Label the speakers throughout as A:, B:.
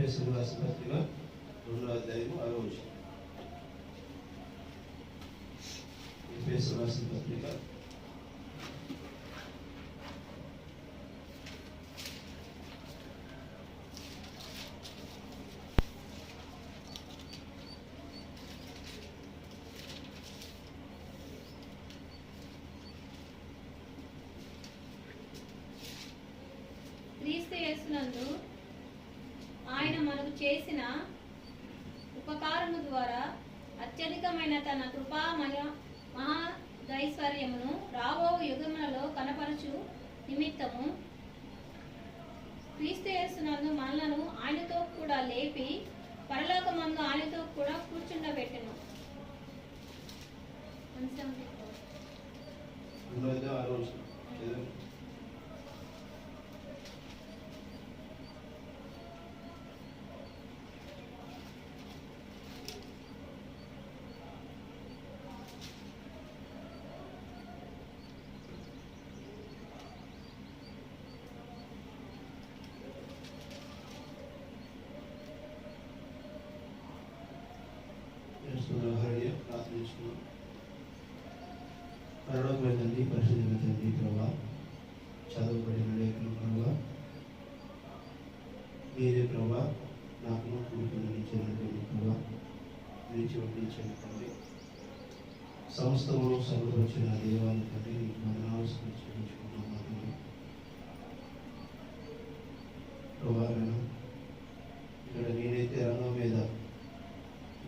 A: ఎఫెసీయులకు రాసిన పత్రిక 2వ అధ్యాయం 6వ వచనం. ఎఫెసీయులకు రాసిన పత్రిక
B: క్రీస్తు యేసునందు ఆయన మనకు చేసిన ఉపకారము ద్వారా అత్యధికమైన తన కృపా మహాదైశ్వర్యమును రాబో యుగములలో కనపరచు నిమిత్తము క్రీస్తు యేసునందు మనలను ఆయనతో కూడా లేపి పరలోకమందు ఆయనతో కూడా కూర్చుండబెట్టెను.
A: పరలోకమైన తండ్రి, పరిశుద్ధమైన తండ్రి ప్రభా, చదవబడిన లేఖను ప్రభా, మీరే ప్రభా నాకు కూర్చున్నటువంటి ప్రభా నిలిచి వడ్డించండి తండ్రి. సమస్తము సమకూర్చిన దేవాన్ని తండ్రి నీకు వందనాలు చెల్లించుకుంటున్నాను తండ్రి. ప్రభా ఇక్కడ నేనైతే రంగం మీద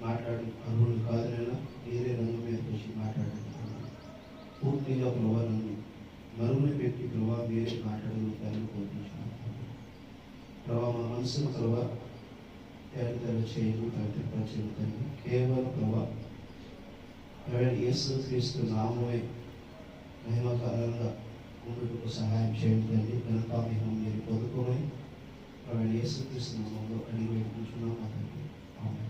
A: మాట్లాడు అర్హుడు కాదునైనా మీరే రంగం మీదకి వచ్చి మాట్లాడండి. పూర్తిగా ప్రభా నన్ను మరుగుని పెట్టి ప్రభా మీరే మాట్లాడగలుగుతారని కోరుకుంటున్నాను. ప్రభా మా మనసును ప్రభా తేటతెల్ల చేయను తేటపరచగలుగుతాను. కేవలం ప్రభా యేసు క్రీస్తు నామమే మహిమకరంగా ఉండుటకు సహాయం చేయండి. కనుక మేము మీరు పొందుకోమని ప్రభు యేసు క్రీస్తు నామంలో అడిగి వేడుకుంటున్నాం మా తండ్రి. ఆమేన్.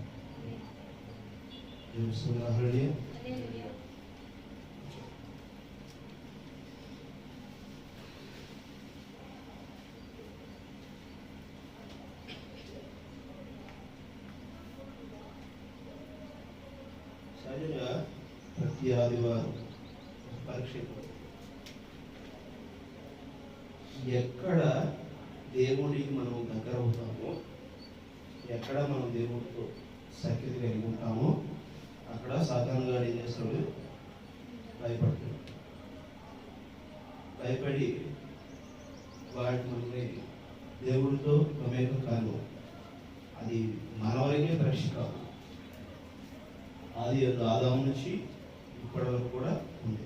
A: సహజంగా ప్రతి ఆదివారం పరీక్ష ఎక్కడ దేవుడికి మనం దగ్గర అవుతామో, ఎక్కడ మనం దేవుడితో సఖ్యత కలిగి ఉంటామో అక్కడ సాతాను గారు ఏం చేస్తాడు? భయపడతాడు. భయపడి వాటి మనల్ని దేవుడితో మమేకం కాదు. అది మన వరకే పరీక్ష కాదు, అది ఆదాము నుంచి ఇప్పటి వరకు కూడా ఉంది.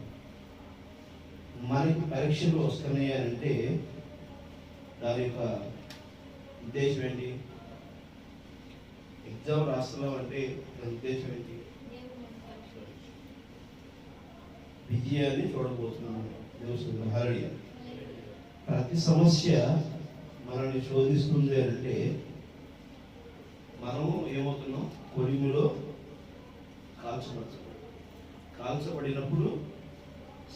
A: మనకి పరీక్షలు వస్తున్నాయి అంటే దాని యొక్క ఉద్దేశం ఏంటి? ఎగ్జామ్ రాస్తున్నాం అంటే దాని ఉద్దేశం ఏంటి? విజయాన్ని చూడబోతున్నాను. హల్లెలూయా. ప్రతి సమస్య మనల్ని శోధిస్తుంది అంటే మనం ఏమవుతున్నాం? కొలిమిలో కాల్చబడినప్పుడు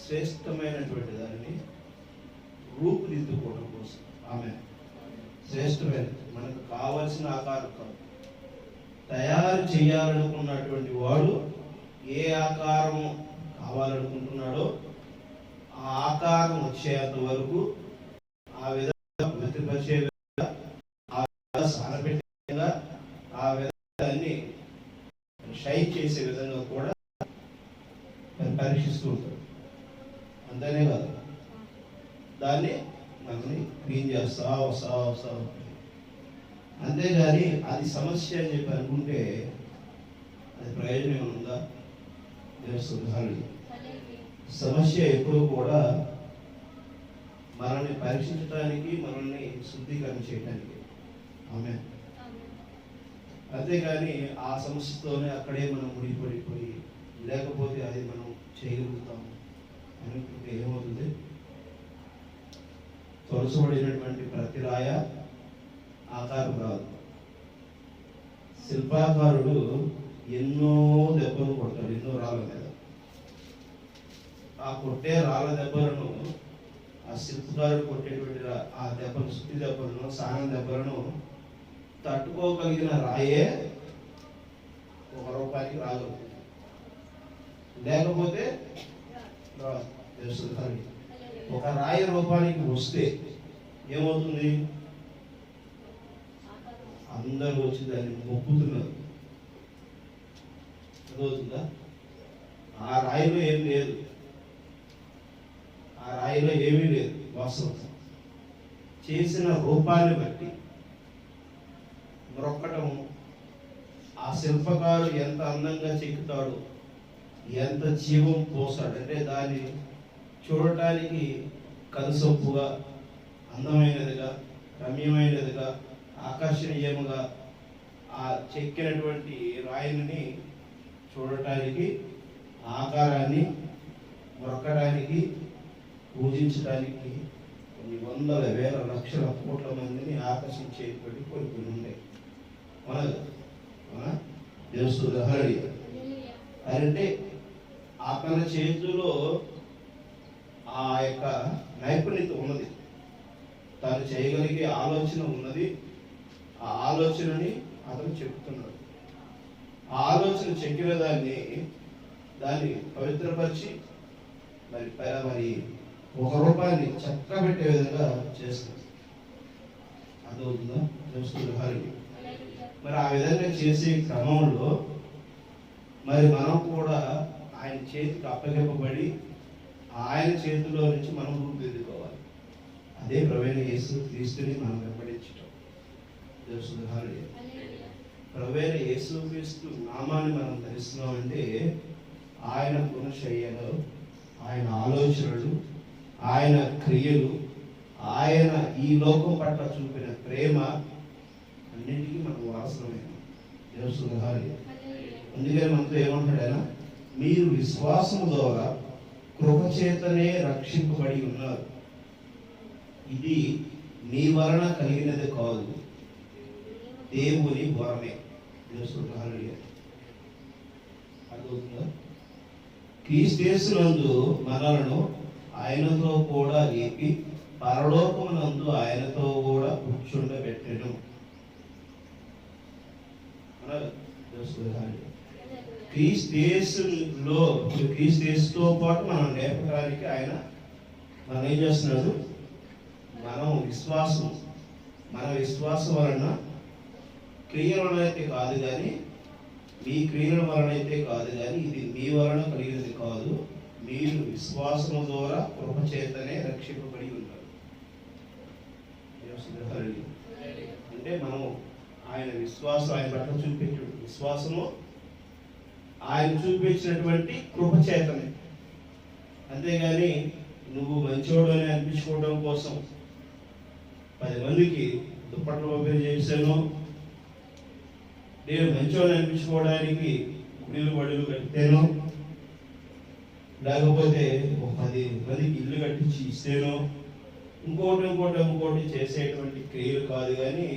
A: శ్రేష్టమైనటువంటి దానిని రూపుదిద్దుకోవడం కోసం ఆమె శ్రేష్టమైన మనకు కావలసిన ఆకారం కాదు, తయారు చేయాలనుకున్నటువంటి వాడు ఏ ఆకారం కావాలనుకుంటున్నాడో ఆ ఆకారం వచ్చేంత వరకు ఆ విధంగా వృత్తిపరిచే విధంగా, ఆ విధంగా సానపెట్టే విధంగా, ఆ విధాన్ని షైన్ చేసే విధంగా కూడా పరీక్షిస్తూ ఉంటాడు. అంతేనే కాదు, దాన్ని మనల్ని క్లీన్ చేస్తా వస్తా. అంతేగాని అది సమస్య అని చెప్పి అనుకుంటే అది ప్రయోజనం ఉందా? సమస్య ఎప్పుడూ కూడా మనల్ని పరీక్షించడానికి, మనల్ని శుద్ధీకరణ చేయడానికి. ఆమేన్. అంతేగాని ఆ సమస్యతోనే అక్కడే మనం ముడిపడిపోయి లేకపోతే అది మనం చేయగలుగుతాము అనుకుంటే ఏమవుతుంది? తొలసబడినటువంటి ప్రతి రాయ ఆకారం రాదు. శిల్పాకారుడు ఎన్నో దెబ్బలు కొడతాడు, ఎన్నో రాళ్ళ మీద. ఆ కొట్టే రాళ్ళ దెబ్బలను, ఆ శిల్పకారుడు కొట్టేటువంటి ఆ దెబ్బలు, సుత్తి దెబ్బలను, సానం దెబ్బలను తట్టుకోగలిగిన రాయే ₹1 రాగలుగుతుంది, లేకపోతే తెలుస్తుంది. ఒక రాయి రూపానికి వస్తే ఏమవుతుంది? అందరూ వచ్చి దాన్ని మొక్కుతున్నారు. అర్థమవుతుందా? ఆ రాయిలో ఏం లేదు, ఆ రాయిలో ఏమీ లేదు. వాస్తవం చేసిన రూపాన్ని బట్టి మొక్కటము, ఆ శిల్పకారుడు ఎంత అందంగా చెక్కుతాడు, ఎంత జీవం పోసాడు అంటే దాన్ని చూడటానికి కనుసొప్పుగా, అందమైనదిగా, రమ్యమైనదిగా, ఆకర్షణీయముగా ఆ చెక్కినటువంటి రాయిని చూడటానికి, ఆకారాన్ని మొక్కడానికి, పూజించడానికి కొన్ని వందల వేల లక్షల కోట్ల మందిని ఆకర్షించేటువంటి కొన్ని ఉన్నాయి. మన దేవస్థుడు అంటే అతని చేతిలో ఆ యొక్క నైపుణ్యత ఉన్నది, తాను చేయగలిగే ఆలోచన ఉన్నది. ఆ ఆలోచనని అతను చెప్తున్నాడు. ఆ ఆలోచన చెక్కిన దాన్ని పవిత్రపరిచి మరి ఒక రూపాన్ని చక్కబెట్టే విధంగా చేస్తుంది. అర్థమవుతుందా? మరి ఆ విధంగా చేసే క్రమంలో మరి మనం కూడా ఆయన చేతికి అప్పగింపబడి ఆయన చేతిలో నుంచి మనం రూపుదిద్దుకోవాలి. అదే ప్రభువైన యేసు క్రీస్తుని మనం వెంబడించటం. ప్రభువైన యేసు క్రీస్తు నామాన్ని మనం ధరిస్తున్నామంటే ఆయన గుణశయ్యలు, ఆయన ఆలోచనలు, ఆయన క్రియలు, ఆయన ఈ లోకం పట్ల చూపిన ప్రేమ అన్నింటికీ మనకు వారసమైన దేవసుధారి. అందుకని మనతో ఏమంటాడు ఆయన? మీరు విశ్వాసం ద్వారా కృపచేతనే రక్షింపబడి ఉన్నారు. ఇది మీ వలన కలిగినది కాదు, దేవుని వరమే. దేవసుధారి అర్థమవుతుందా? క్రీస్తునందు మనలను ఆయనతో కూడా లేపి పరలోకమునందు ఆయనతో కూడా కూర్చుండబెట్టెను. క్రీస్తుతో పాటు మనం లేపడానికి ఆయన మనం ఏం చేస్తున్నాడు? మన విశ్వాసం వలన, క్రియల వలన అయితే కాదు కానీ, మీ క్రియల వలన అయితే కాదు కానీ, ఇది మీ వలన కలిగినది కాదు, మీరు విశ్వాసము ద్వారా కృపచేతనే రక్షింపబడి ఉన్నారు. అంటే మనము ఆయన విశ్వాసం, ఆయన పట్ల చూపించే విశ్వాసము ఆయన చూపించినటువంటి కృపచేతనే. అంతేగాని నువ్వు మంచోడు అని అనిపించుకోవడం కోసం 10 మందికి దుప్పట్లు పంపిణీ చేశాను, నేను మంచోడు అనిపించుకోవడానికి గుడిలు బడులు కట్టాను, లేకపోతే ఒక 10 మందికి ఇల్లు కట్టించి ఇస్తేనో, ఇంకోటి చేసేటువంటి క్రియలు కాదు. కానీ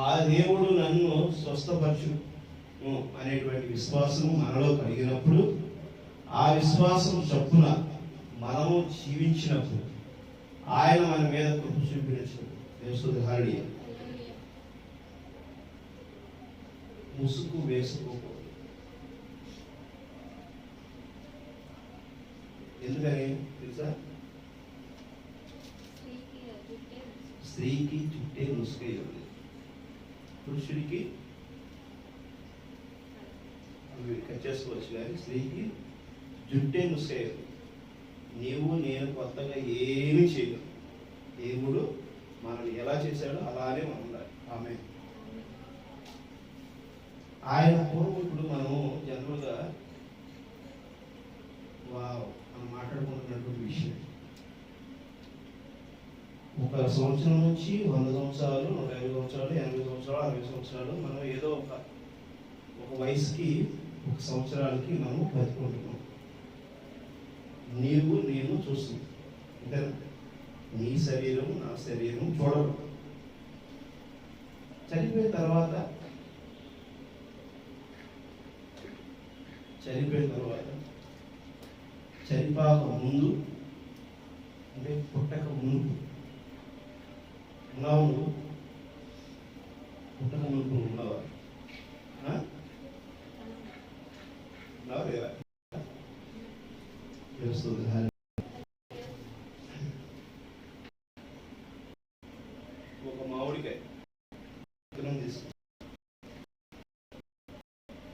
A: ఆ దేవుడు నన్ను స్వస్థపరచు అనేటువంటి విశ్వాసము మనలో కలిగినప్పుడు, ఆ విశ్వాసం చొప్పున మనము జీవించినప్పుడు, ఆయన మన మీద కృప చూపించినప్పుడు ముసుగు వేసుకోకూడదు. ఎందుకని తెలుసా? స్త్రీకి చుట్టే ముసుగే ఉంది, పురుషుడికి కట్ చేసుకోవచ్చు, కానీ స్త్రీకి జుట్టే ముసుగే. నీవు నేను కొత్తగా ఏమీ చేయలేము. దేవుడు మనల్ని ఎలా చేశాడో అలానే మనం ఉండాలి. ఆమె ఆయన పూర్వకుడు మనము జనరల్గా మనం మాట్లాడుకుంటున్నటువంటి విషయం, ఒక సంవత్సరం నుంచి 100 సంవత్సరాలు, 150 సంవత్సరాలు, 80 సంవత్సరాలు, 60 సంవత్సరాలు మనం ఏదో ఒక వయసుకి, ఒక సంవత్సరాలకి మనం బతుకుంటున్నాం. నీవు నేను చూస్తున్నాం. అంటే నీ శరీరం నా శరీరం చూడడం. చనిపోయిన తర్వాత చనిపోక ముందు, అంటే పుట్టక ముందు ఉన్నావు. మామిడికాయ విత్తనం తీసుకుంటాం.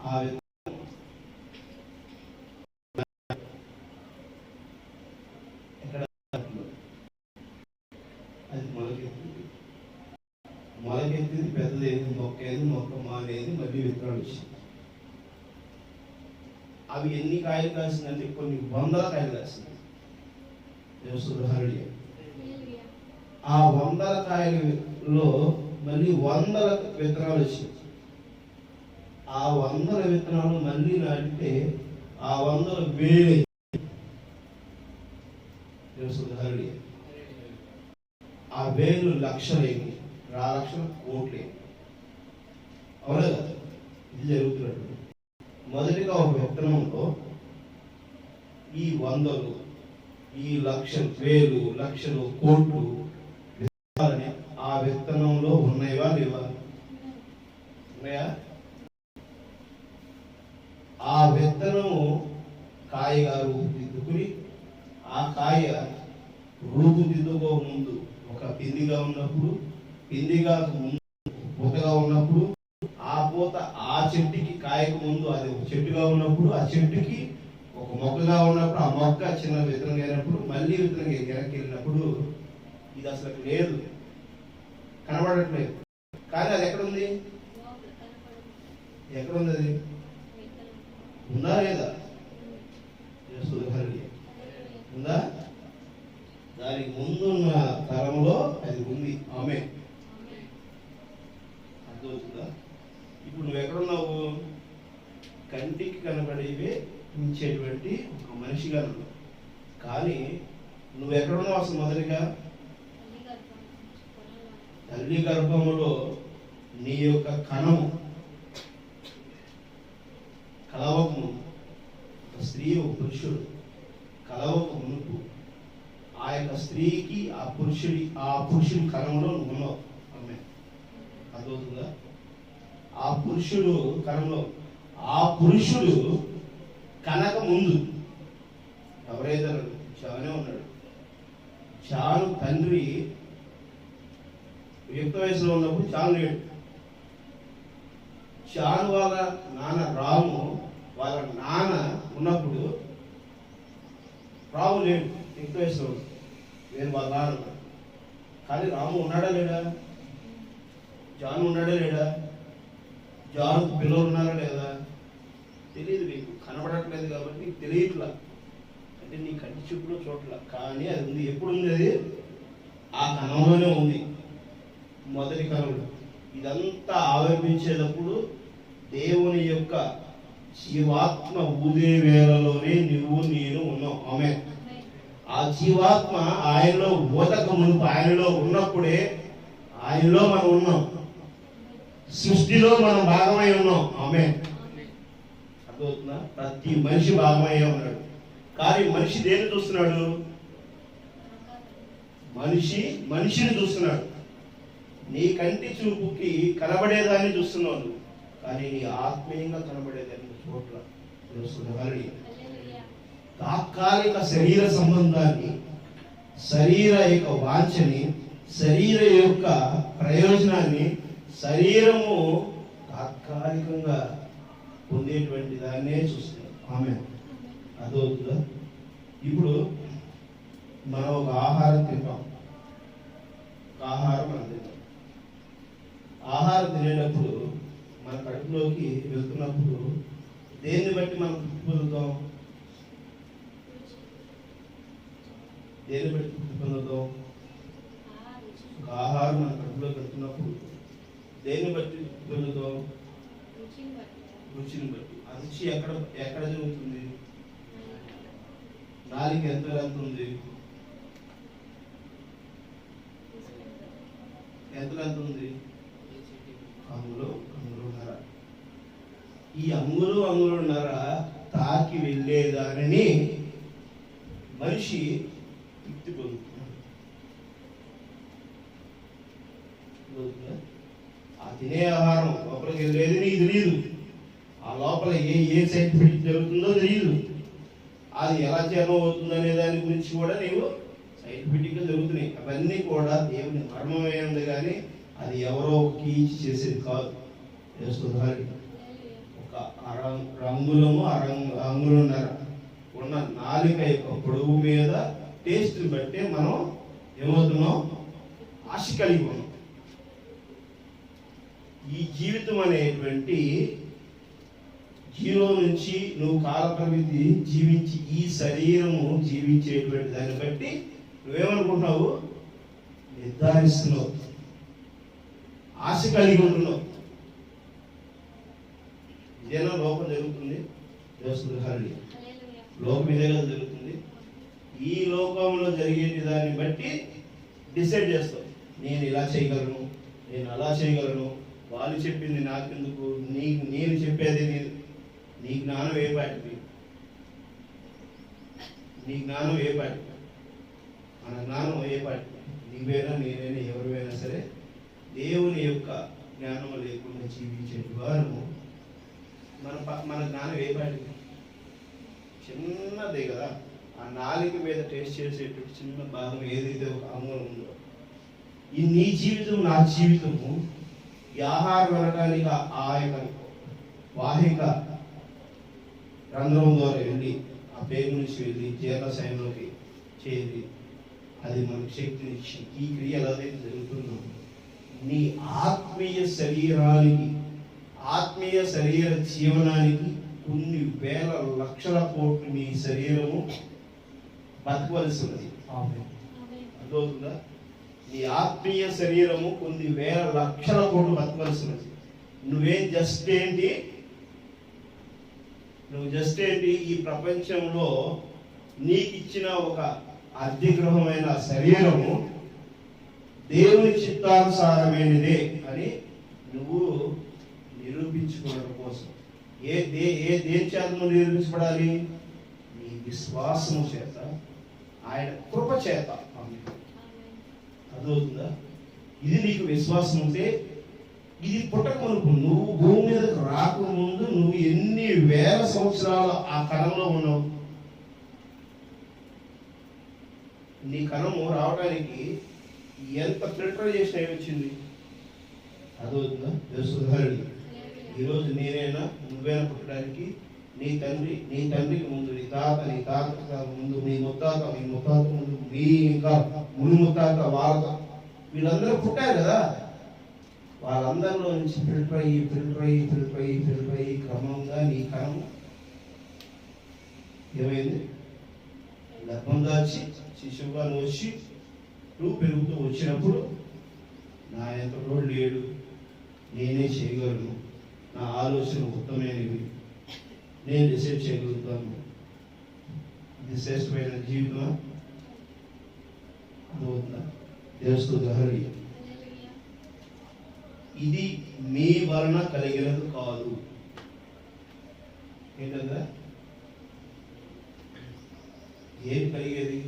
A: ఆ విత్తనం ఎక్కడ అది మొలకెత్తింది పెద్దదేది, మొక్క ఏది, మొక్క మానేది, మళ్ళీ విత్తనాలు వచ్చింది. అవి ఎన్ని కాయలు కాసిందంటే కొన్ని వందల కాయలు కాసింది. ఆ 100 కాయలలో మళ్ళీ 100 విత్తనాలు వచ్చింది. ఆ 100 విత్తనాలు మళ్ళీ నాటితే ఆ 100 వేలు. ఆ వేలు లక్షలైంది, లక్షల కోట్లే. అవునా కదా? ఇది జరుగుతున్నట్టు. మొదటిగా ఒక విత్తనంలో ఈ 100లు, ఈ లక్షలు, వేలు, లక్షలు, కోట్లు విత్తనాలని ఆ విత్తనంలో ఉన్నాయా లేవా? ఉన్నాయా? ఆ విత్తనము కాయగా రూపుదిద్దుకుని, ఆ కాయ రూపుదిద్దుకో ముందు ఒక పిందిగా ఉన్నప్పుడు, పిందిగా ముందు పూతగా ఉన్నప్పుడు, ఆ పూత ఆ చెట్టుకి కాయకు ముందు అది ఒక చెట్టుగా ఉన్నప్పుడు, ఆ చెట్టుకి ఒక మొక్కగా ఉన్నప్పుడు, ఆ మొక్క చిన్న విత్తనం అయినప్పుడు, మళ్ళీ విత్తనం వెనక్కి వెళ్ళినప్పుడు ఇది అసలు లేదు, కనబడట్లేదు. కానీ అది ఎక్కడుంది? ఎక్కడుంది? అది ఉందా లేదా? ఉందా? దానికి ముందున్న తరంలో అది ఉంది. ఆమె అర్థమవుతుందా? ఇప్పుడు నువ్వు ఎక్కడున్నావు? కంటికి కనబడేవి ఉంచేటువంటి ఒక మనిషిగా ఉన్నావు. కానీ నువ్వు ఎక్కడున్నావు అసలు? మొదటిగా తల్లి గర్భములో నీ యొక్క కణము కలవకు, ఒక స్త్రీ ఒక పురుషుడు కలవకు మునుపు ఆ యొక్క స్త్రీకి ఆ పురుషుడి కణంలో నువ్వు ఉన్నావు. ఆమె అర్థమవుతుందా? ఆ పురుషుడు కణంలో, ఆ పురుషుడు కనక ముందు ఎవరైతే చానే ఉన్నాడు. చాను తండ్రి యుక్త వయసులో ఉన్నప్పుడు చాను లేడు. చాను వాళ్ళ నాన్న రాము, వాళ్ళ నాన్న ఉన్నప్పుడు రాము లేడు, యుక్త వయసులో నేను వాళ్ళ నాన్న. కానీ రాము ఉన్నాడా లేడా? జాను ఉన్నాడా లేడా? జానుకు పిల్లలు ఉన్నారా లేదా? తెలియదు. నీకు కనబడట్లేదు కాబట్టి నీకు తెలియట్లా, అంటే నీ కంటి చూపులో చోట్ల. కానీ అది ఉంది. ఎప్పుడు ఉంది? అది ఆ కణంలోనే ఉంది, మొదటి కణంలో. ఇదంతా ఆవిర్భించేటప్పుడు దేవుని యొక్క జీవాత్మ ఊదే వేళలోనే నువ్వు నేను ఉన్నావు. ఆమె ఆ జీవాత్మ ఆయనలో ఊదక మునుపు, ఆయనలో ఉన్నప్పుడే ఆయనలో మనం ఉన్నాం. సృష్టిలో మనం భాగమై ఉన్నాం. ఆమె అర్థమవుతుందా? ప్రతి మనిషి భాగమయ్యే ఉన్నాడు. కానీ మనిషి దేన్ని చూస్తున్నాడు? మనిషిని చూస్తున్నాడు. నీ కంటి చూపుకి కనబడేదాన్ని చూస్తున్నావు, కానీ నీ ఆత్మీయంగా కనబడేదాన్ని చోట్ల తెలుస్తుంది. తాత్కాలిక శరీర సంబంధాన్ని, శరీర యొక్క వాంఛని, శరీర యొక్క ప్రయోజనాన్ని శరీరము తాత్కాలికంగా పొందేటువంటి దాన్నే చూస్తుంది. ఆమె అదవుతుందా? ఇప్పుడు మనం ఒక ఆహారం తింటాం, ఆహారం మనం తింటాం. ఆహారం తినేటప్పుడు మన కడుపులోకి వెళ్తున్నప్పుడు దేన్ని బట్టి మనం తృప్తి పొందుతాం? దేన్ని బట్టి తృప్తి పొందుతాం? ఆహారం మన కడుపులోకి వెళ్తున్నప్పుడు దేన్ని బట్టి తృప్తి పొందుతాం? రుచిని బట్టి. ఆ రుచి ఎక్కడ జరుగుతుంది? నాలుక ఎంత ఉంది? ఎంత ఉంది? అంగుళన్నర. ఈ అంగుళన్నర తాకి వెళ్ళేదానిని మనిషి తృప్తి పొందుతున్నాడు. ఆ తినే ఆహారం లోపలికి వెళ్ళేది నీకు తెలియదు. ఆ లోపల ఏ సైడ్ ఎఫెక్ట్ జరుగుతుందో తెలియదు. అది ఎలా జీర్ణం అవుతుంది అనే దాని గురించి కూడా నీవు సైంటిఫిక్గా జరుగుతున్నాయి. అవన్నీ కూడా దేవుని మర్మమైనది. కానీ అది ఎవరో కీచి చేసేది కాదు. చేస్తుంది ఒక రంగులము అంగులున్నర ఉన్న నాలుక యొక్క పొడవు మీద టేస్ట్ బట్టి మనం ఏమవుతున్నాం, ఆశ కలిగి ఉన్నాం. ఈ జీవితం అనేటువంటి జీరో నుంచి నువ్వు కాలపరిమితి జీవించి ఈ శరీరము జీవించేటువంటి దాన్ని బట్టి నువ్వేమనుకుంటున్నావు, నిర్ధారిస్తున్నావు, ఆశ కలిగి ఉంటున్నావు. ఇదేనా లోపం జరుగుతుంది? హరి లోకం ఇదే కదా జరుగుతుంది. ఈ లోకంలో జరిగేటి దాన్ని బట్టి డిసైడ్ చేస్తావు, నేను ఇలా చేయగలను, నేను అలా చేయగలను, వాళ్ళు చెప్పింది నాకెందుకు, నేను చెప్పేది నీ జ్ఞానం ఏ పాటిది, నీ జ్ఞానం ఏ పాటిది, మన జ్ఞానం ఏ పాటిది, నీవైనా నేనైనా ఎవరివైనా సరే దేవుని యొక్క జ్ఞానం లేకుండా జీవించే వారు మన జ్ఞానం ఏ పాటిది, చిన్నదే కదా. ఆ నాలుక మీద టేస్ట్ చేసేటువంటి చిన్న భాగం ఏదైతే ఒక అంగం ఉందో, ఈ నీ జీవితం నా జీవితము ఈ ఆహారం వెళ్ళటానికి ఆ యొక్క వాహిక రంధ్రం ద్వారా వెళ్ళి ఆ పేగు నుంచి వెళ్ళి జీర్ణశయంలోకి చేరి అది మనకు శక్తినిచ్చి ఈ క్రియ ఎలాగైతే జరుగుతుందో నీ ఆత్మీయ శరీరానికి, ఆత్మీయ శరీర జీవనానికి కొన్ని వేల లక్షల కోట్లు నీ శరీరము బతకవలసి ఉన్నది. అర్థమవుతుందా? నీ ఆత్మీయ శరీరము కొన్ని వేల లక్షల కోట్లు బతకవలసి ఉన్నది. నువ్వు జస్ట్ ఏంటి ఈ ప్రపంచంలో నీకు ఇచ్చిన ఒక అర్ధిగృహమైన శరీరము దేవుని చిత్తానుసారమైనదే అని నువ్వు నిరూపించుకోవడం కోసం దేని చేత నువ్వు నిరూపించబడాలి? నీ విశ్వాసము చేత, ఆయన కృప చేత. అర్థమవుతుందా? ఇది నీకు విశ్వాసం ఉంటే, ఇది పుట్టకమునుపు నువ్వు భూమి మీదకు రాకముందు నువ్వు ఎన్ని వేల సంవత్సరాలు ఆ కణంలో ఉన్నావు. నీ కణము రావడానికి ఎంత ఫిల్టరైజేషన్ అయి వచ్చింది. అర్థమవుతుందా? తెలుస్తుంది. ఈరోజు నేనైనా నువ్వైనా పుట్టడానికి నీ తండ్రికి ముందు, నీ తాత ముందు, నీ ముత్తాత ముందు, నీ ఇంకా ముని ముత్తాత వాళ్ళ వీళ్ళందరూ పుట్టారు కదా. వాళ్ళందరిలో నుంచి ఫిల్టర్ అయ్యి క్రమంగా నీ కణం ఏమైంది, గర్భం దాచి శిశువుగా వచ్చి నువ్వు పెరుగుతూ వచ్చినప్పుడు నా ఎంత రోడ్డు లేడు, నేనే చేయగలను, నా ఆలోచన ఉత్తమైనవి, నేను డిసైడ్ చేయగలుగుతాను, ఇది శ్రేష్టమైన జీవితం. అర్థమవుతుందా? తెలుస్తుంది. ఇది మీ వలన కలిగినది కాదు. ఏంటంటే ఏం కలిగేది?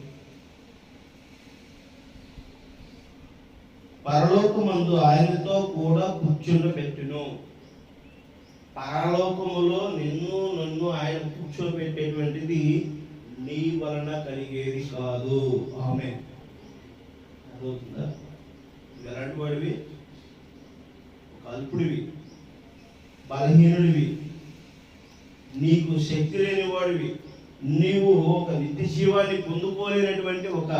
A: పరలోకమందు ఆయనతో కూడా కూర్చుండబెట్టును. పరలోకములో నన్ను ఆయన కూర్చోబెట్టేటువంటిది నీ వలన కలిగేది కాదు. ఆమె అర్థమవుతుందా? ఎలాంటి వాడివి? అల్పుడివి, బలహీనుడివి, నీకు శక్తి లేని వాడివి, నీవు ఒక నిత్య జీవాన్ని పొందుకోలేనటువంటి ఒక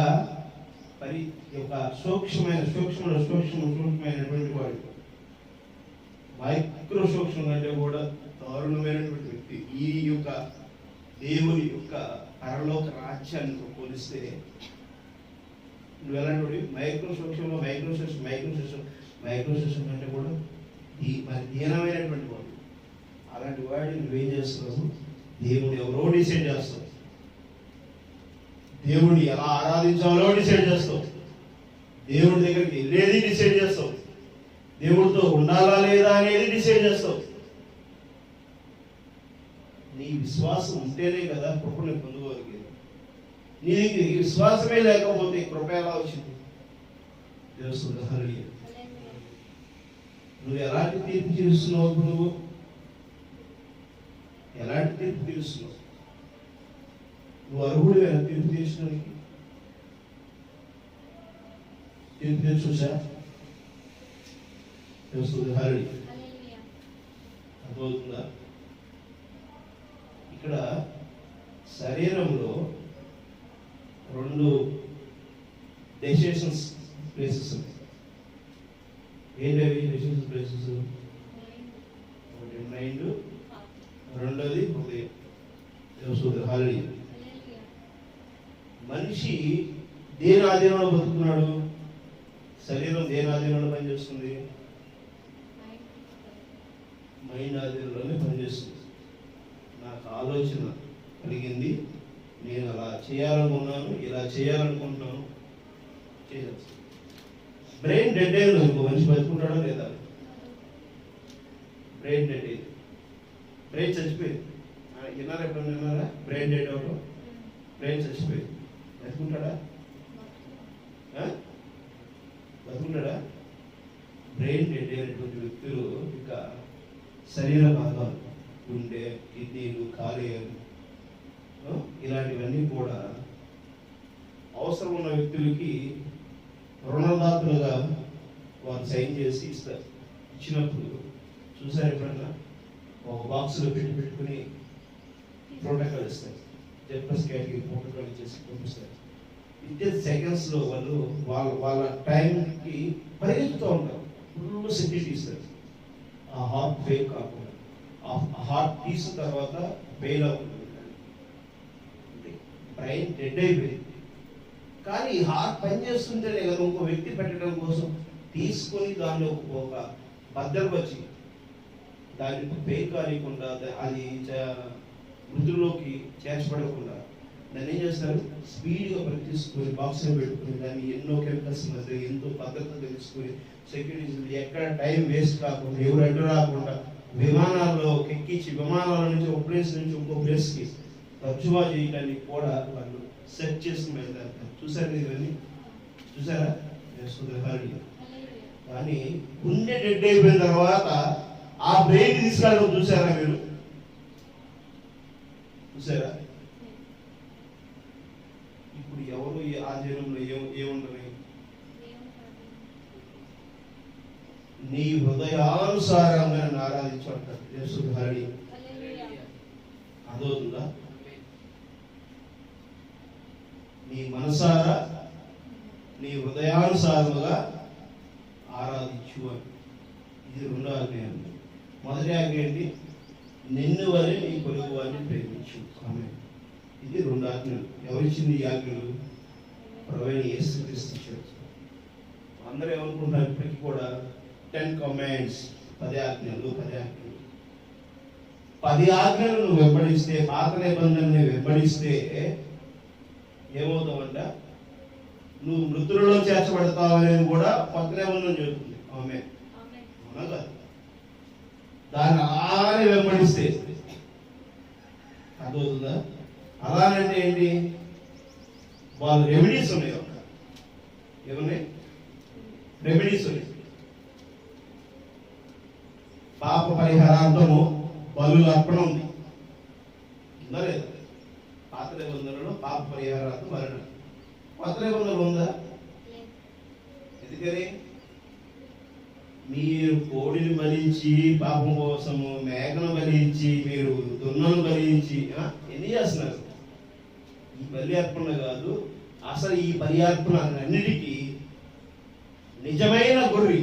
A: సూక్ష్మమైనటువంటి వాడు, మైక్రో సూక్ష్మం అంటే కూడా దారుణమైనటువంటి వ్యక్తి. ఈ యొక్క దేవుని యొక్క పరలోక రాజ్యాన్ని పోలిస్తే నువ్వు ఎలాంటి మైక్రో సూక్ష్మం అంటే కూడా మరి దీనమైనటువంటి వాడు. అలాంటి వాడిని నువ్వేం చేస్తున్నావు? దేవుడు ఎవరో డిసైడ్ చేస్తావు, దేవుడిని ఎలా ఆరాధించాలో డిసైడ్ చేస్తావు, దేవుడి దగ్గరికి వెళ్ళేది డిసైడ్ చేస్తావు, దేవుడితో ఉండాలా లేదా అనేది డిసైడ్ చేస్తావు. నీ విశ్వాసం ఉంటేనే కదా కృపను పొందుకోగలిగేది. నీకు విశ్వాసమే లేకపోతే కృప ఎలా వచ్చింది? తెలుస్తుంది. నువ్వు ఎలాంటి తీర్పు తీరుస్తున్నావు? నువ్వు ఎలాంటి తీర్పు తీరుస్తున్నావు? నువ్వు అర్హుడు తీర్పు తీర్చడానికి? తీర్పు తీర్చు తెలుస్తుంది హరి
B: హల్లెలూయా.
A: అర్థమవుతుందా? ఇక్కడ శరీరంలో 2 డెసిషన్స్ ప్లేసెస్ ఉన్నాయి. ఏంటవి డెసిషన్స్ ప్లేసెస్? ఒకటి మైండ్, రెండోది హృదయం. తెలుస్తుంది హరి.
B: హల్లెలూయా.
A: మనిషి దేని ఆధీనంలో బతుకుతున్నాడు? శరీరం దేని ఆధీనంలో పనిచేస్తుంది? మైండ్ ఆధీనంలోనే పనిచేస్తుంది. నాకు ఆలోచన కలిగింది, నేను అలా చేయాలనుకున్నాను, ఇలా చేయాలనుకుంటున్నాను, చేయవచ్చు. బ్రెయిన్ డెడ్ అయింది ఇంకో మనిషి బతుకుంటాడా లేదా? బ్రెయిన్ డెడ్ అయింది, బ్రెయిన్ చచ్చిపోయింది. విన్నారా? ఎప్పుడన్నా విన్నారా బ్రెయిన్ డెడ్ అవడం? బ్రెయిన్ చచ్చిపోయింది, బతుకుంటాడా? బతుకుంటాడా? బ్రెయిన్ డెడ్ అయినటువంటి వ్యక్తులు ఇక శరీర భాగాలు, గుండె, కిడ్నీలు, కాలేయాలు, ఇలాంటివన్నీ కూడా అవసరం ఉన్న వ్యక్తులకి రుణదాతలుగా వారు సైన్ చేసి ఇస్తారు. ఇచ్చినప్పుడు చూసారు ఎప్పుడన్నా? ఒక బాక్స్లో పెట్టుకుని ప్రోటోకాల్ ఇస్తారు. జెడ్+ కేటగిరీ ప్రోటోకాల్ ఇచ్చేసి పంపిస్తారు. ఇదే సెకండ్స్లో వాళ్ళు వాళ్ళ టైంకి పరిగెత్తుతూ ఉంటారు. ఫుల్ సెక్యూరిటీ ఇస్తారు. ఆ హార్ట్ ఫెయిల్ కాకుండా, ఆ హార్ట్ తీసిన తర్వాత ఫెయిల్ అవ్వకుండా. బ్రెయిన్ డెడ్ అయిపోయింది, కానీ ఈ హార్ట్ పనిచేస్తుంటేనే కదా ఇంకో వ్యక్తి పెట్టడం కోసం తీసుకొని దానిలో ఒక భద్రపరిచి దాన్ని ఫెయిల్ కానికుండా, అది మృతుల్లోకి చేర్చబడకుండా దాన్ని ఏం చేస్తారు? స్పీడ్గా తీసుకొని బాక్స్లో పెట్టుకుని దాన్ని ఎన్నో కెమికల్స్ మధ్య ఎంతో భద్రత తెలుసుకుని సెక్యూరిటీ ఎక్కడ టైం వేస్ట్ కాకుండా, ఎవరు అడ్డు రాకుండా విమానాల్లో ఎక్కించి విమానాల నుంచి ఒక ప్లేస్ నుంచి ఇంకో ప్లేస్కి తరచుగా చేయడానికి కూడా వాళ్ళు సెట్ చేసుకుని వెళ్తారు. చూసారు ఇవన్నీ? చూసారా? కానీ గుండె డెడ్ అయిపోయిన తర్వాత ఆ బ్రెయిన్ తీసుకెళ్ళడం చూసారా మీరు? చూసారా? ఇప్పుడు ఎవరు ఈ ఆధీనంలో ఏముండదు? నీ హృదయానుసారంగా ఆరాధించుంటారు. యేసు హరి. అదవుతుందా? నీ మనసారా నీ హృదయానుసారముగా ఆరాధించు అని. ఇది 2వ ఆజ్ఞ. మొదటి ఆజ్ఞ ఏంటి? నిన్ను వలె నీ పొరుగు వారిని ప్రేమించు. ఆమేన్. ఇది 2 ఆజ్ఞలు. ఎవరిచ్చింది ఈ ఆజ్ఞలు? ప్రభువైన యేసుక్రీస్తు ఇచ్చాడు. అందరూ ఏమనుకుంటున్నారు ఇప్పటికీ కూడా? 10 కమాండ్స్, 10 ఆజ్ఞలు, 10 ఆజ్ఞలు. 10 ఆజ్ఞలు నువ్వు వెంబడిస్తే, పాత నిబంధనని వెంబడిస్తే ఏమవుతావంట? నువ్వు మృతులలో చేర్చబడతావు అనేది కూడా కొత్త నిబంధన చెబుతుంది. ఆమేన్. అవునా కాదు? దాన్ని అలానే వెంబడిస్తే అర్థమవుతుందా? అలానంటే ఏంటి? వాళ్ళు రెమెడీస్ ఉన్నాయి. ఏమున్నాయి? రెమెడీస్ ఉన్నాయి. పాప పరిహారార్థము బలుల అర్పణ ఉంది. ఉందా లేదా? పాత నిబంధనలో పాప పరిహారార్థం మరణం. కొత్త నిబంధనలు ఉందా? ఎందుకని? మీరు కోడిని బలించి పాపం కోసము, మేకను బలించి, మీరు దున్నను బలించి ఎన్ని చేస్తున్నారు? ఈ బలి అర్పణ కాదు, అసలు ఈ బలి అర్పణ అన్నిటికీ నిజమైన గొర్రె,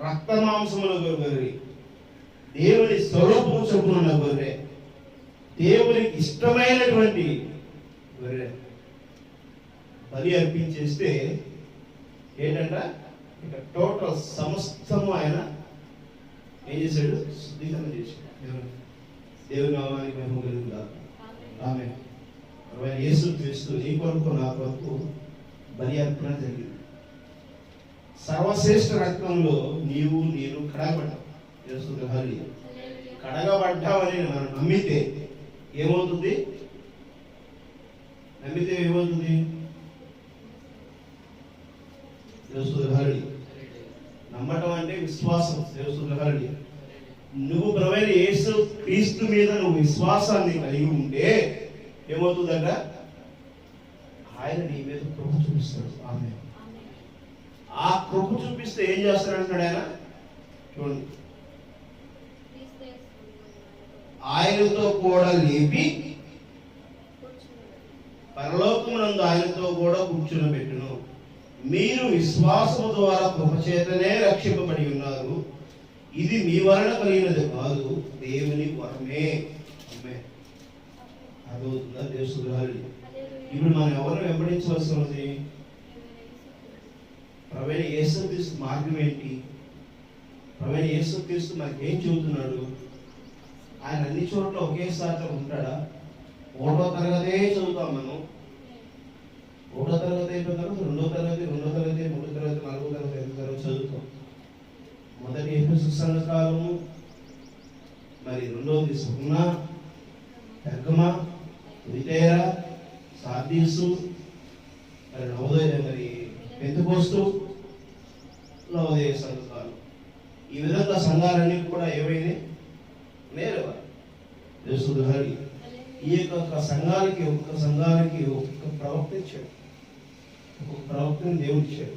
A: రక్త మాంసముల గొర్రె, దేవుని స్వరూపం చొప్పున గొర్రె, దేవునికి ఇష్టమైనటువంటి గొర్రె బలి అర్పించేస్తే ఏంటంట? ఇక టోటల్ సమస్తము ఆయన ఏం చేశాడు? శుద్ధీకరణ చేశాడు. దేవుని నామానికి మహిమ కలుగుగాక. ఆమేన్. యేసుక్రీస్తు నీ కొరకు నా కొరకు బలి అర్పణ జరిగింది. సర్వశ్రేష్ఠ రక్తంలో నీవు నేను కడగబడ్డావు. యేసు హరి. కడగబడ్డావని మనం నమ్మితే ఏమవుతుంది? నమ్మితే ఏమవుతుంది? యేసుహరి. నమ్మటం అంటే విశ్వాసం. యేసుహరి. నువ్వు ప్రభువైన యేసు క్రీస్తు మీద నువ్వు విశ్వాసాన్ని కలిగి ఉంటే ఏమవుతుందట? ఆయన నీ మీద కృప చూపిస్తాడు. ఆమేన్. ఆ కృప చూపిస్తే ఏం చేస్తారంటున్నాడు ఆయన? చూడండి, ఆయనతో కూడా లేపి పరలోకమునందు ఆయనతో కూడా కూర్చునబెట్టును. మీరు విశ్వాసము ద్వారా కృపచేతనే రక్షింపబడి ఉన్నారు. ఇది మీ వలన కలిగినది కాదు, దేవుని వరమే. అదవుతుందా దేశుద్రోహాలు? ఇప్పుడు మనం ఎవరు వెంబడించవలసి ఉంది? ప్రభువైన యేసుక్రీస్తు మార్గం ఏంటి? ప్రభువైన యేసుక్రీస్తు మనకి ఏం చెబుతున్నాడు? ఆయన అన్ని చోట్ల ఒకేసారి ఉంటాడా? 1వ తరగతే చదువుతాం మనం. 1వ తరగతి అయిపోయిన తర్వాత 2వ తరగతి, 3వ తరగతి, 4వ తరగతి, 5వ తరగతి చదువుతాం. మొదటి ఎఫెసు సంఘకాలము, మరి రెండవది స్మరణ, పెర్గమ, తుయతైర, సార్దీసు, మరి నవోదయ, మరి పెంతెకోస్తు, నవోదయ సంఘకాలు. ఈ విధంగా సంఘాలన్నీ కూడా ఏమైనాయి? నేరవా దేశుద్రోహాలు. ఈ యొక్క సంఘానికి ఒక్కొక్క ప్రవక్త ఇచ్చాడు, ఒక్కొక్క ప్రవక్తని దేవుడు ఇచ్చాడు.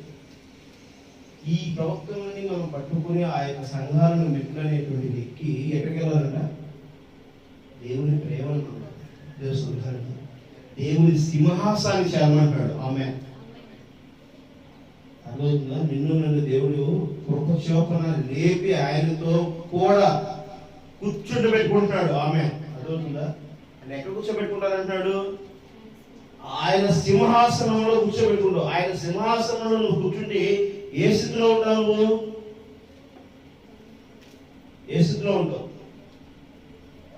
A: ఈ ప్రవక్తలని మనం పట్టుకుని ఆ యొక్క సంఘాలను మెట్లనేటువంటి ఎక్కి ఎక్కడికి వెళ్ళాలంట? దేవుని ప్రేమను, దేవుని సింహాసాన్ని చేరమంటాడు. ఆమె అర్థమవుతుందా? నిన్ను నన్ను దేవుడు కృపచోపన లేపి ఆయనతో కూడా కూర్చోబెట్టుకుంటాడు. ఆమె అర్థమవుతుందా? అంటే ఎక్కడ కూర్చోబెట్టుకుంటారంటాడు? ఆయన సింహాసనంలో కూర్చోబెట్టుకుంటావు. ఆయన సింహాసనంలో నువ్వు కూర్చుంటే ఏ స్థితిలో ఉంటావు? నువ్వు ఏ స్థితిలో ఉంటావు?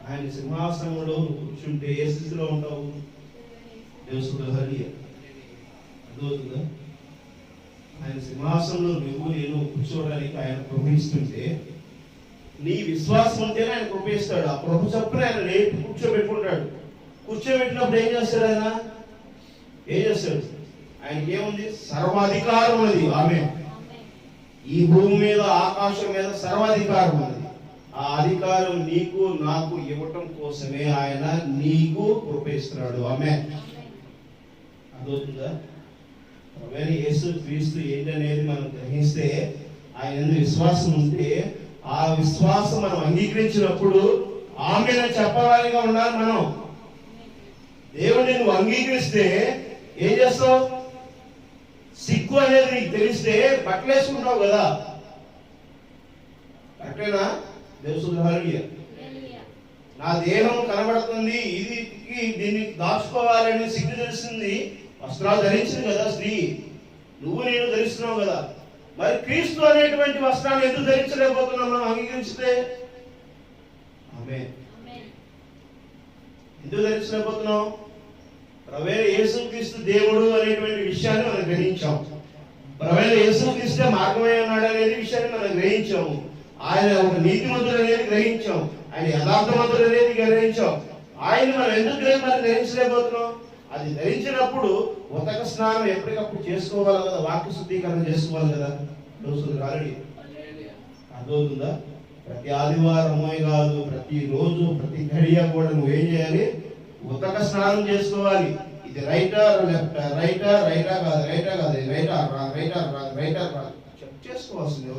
A: ఆయన సింహాసనంలో కూర్చుంటే ఏ స్థితిలో ఉంటావు? అర్థమవుతుందా? ఆయన సింహాసనంలో నువ్వు నేను కూర్చోవడానికి ఆయన కృపిస్తుంటే, నీ విశ్వాసం ఉంటేనే ఆయన కృపిస్తాడు. ఆ కృప చొప్పున ఆయన లేపి కూర్చోబెట్టుకుంటాడు. కూర్చోబెట్టినప్పుడు ఏం చేస్తాడు? ఆయన ఏం చేస్తాడు? ఆయనకి ఏముంది? సర్వాధికారం ఉంది. ఆమె ఈ భూమి మీద, ఆకాశం మీద సర్వాధికారం ఉంది. ఆ అధికారం నీకు నాకు ఇవ్వటం కోసమే ఆయన నీకు కృపిస్తున్నాడు. ఆమె అర్థమవుతుందా? ప్రభువైన యేసుక్రీస్తు ఏంటనేది మనం గ్రహిస్తే, ఆయన విశ్వాసం ఉంటే, ఆ విశ్వాసం మనం అంగీకరించినప్పుడు ఆమె చెప్పవాలిగా ఉండాలి. మనం దేవుడిని నువ్వు అంగీకరిస్తే ఏం చేస్తావు? సిగ్గు అనేది నీకు తెలిస్తే బట్టలు వేసుకుంటావు కదా. కరెక్టేనా? దేవసుద్రోహాలు. నా దేహం కనబడుతుంది, ఇది దీన్ని దాచుకోవాలని సిగ్గు తెలిసింది, వస్త్రాలు ధరించింది కదా స్త్రీ. నువ్వు నేను ధరిస్తున్నావు కదా. మరి క్రీస్తు అనేటువంటి వస్త్రాలు ఎందుకు ధరించలేకపోతున్నాం మనం అంగీకరిస్తే? ఆమె ఎందుకు ధరించలేకపోతున్నాం? ప్రభువైన యేసుక్రీస్తు దేవుడు అనేటువంటి విషయాన్ని మనం గ్రహించాం. ప్రభువైన యేసుక్రీస్తే మార్గమై ఉన్నాడు అనేది విషయాన్ని మనం గ్రహించాము. ఆయన ఒక నీతిమంతుడు అనేది గ్రహించాం. ఆయన యథార్థవంతుడు అనేది గ్రహించాం. ఆయన మనం ఎందుకు గ్రహించలేకపోతున్నాం? అది ధరించినప్పుడు ఉతక స్నానం ఎప్పటికప్పుడు చేసుకోవాలి కదా, వాక్య శుద్ధీకరణ చేసుకోవాలి కదా. ఆల్రెడీ అర్థమవుతుందా? ప్రతి ఆదివారమే కాదు, ప్రతి రోజు, ప్రతి ఘడియ కూడా నువ్వేం చేయాలి? ఉతక స్నానం చేసుకోవాలి. ఇది రైటా లెఫ్ట్, రైటా కాదు, రైటా కాదు, రైటా చెక్ చేసుకోవాల్సింది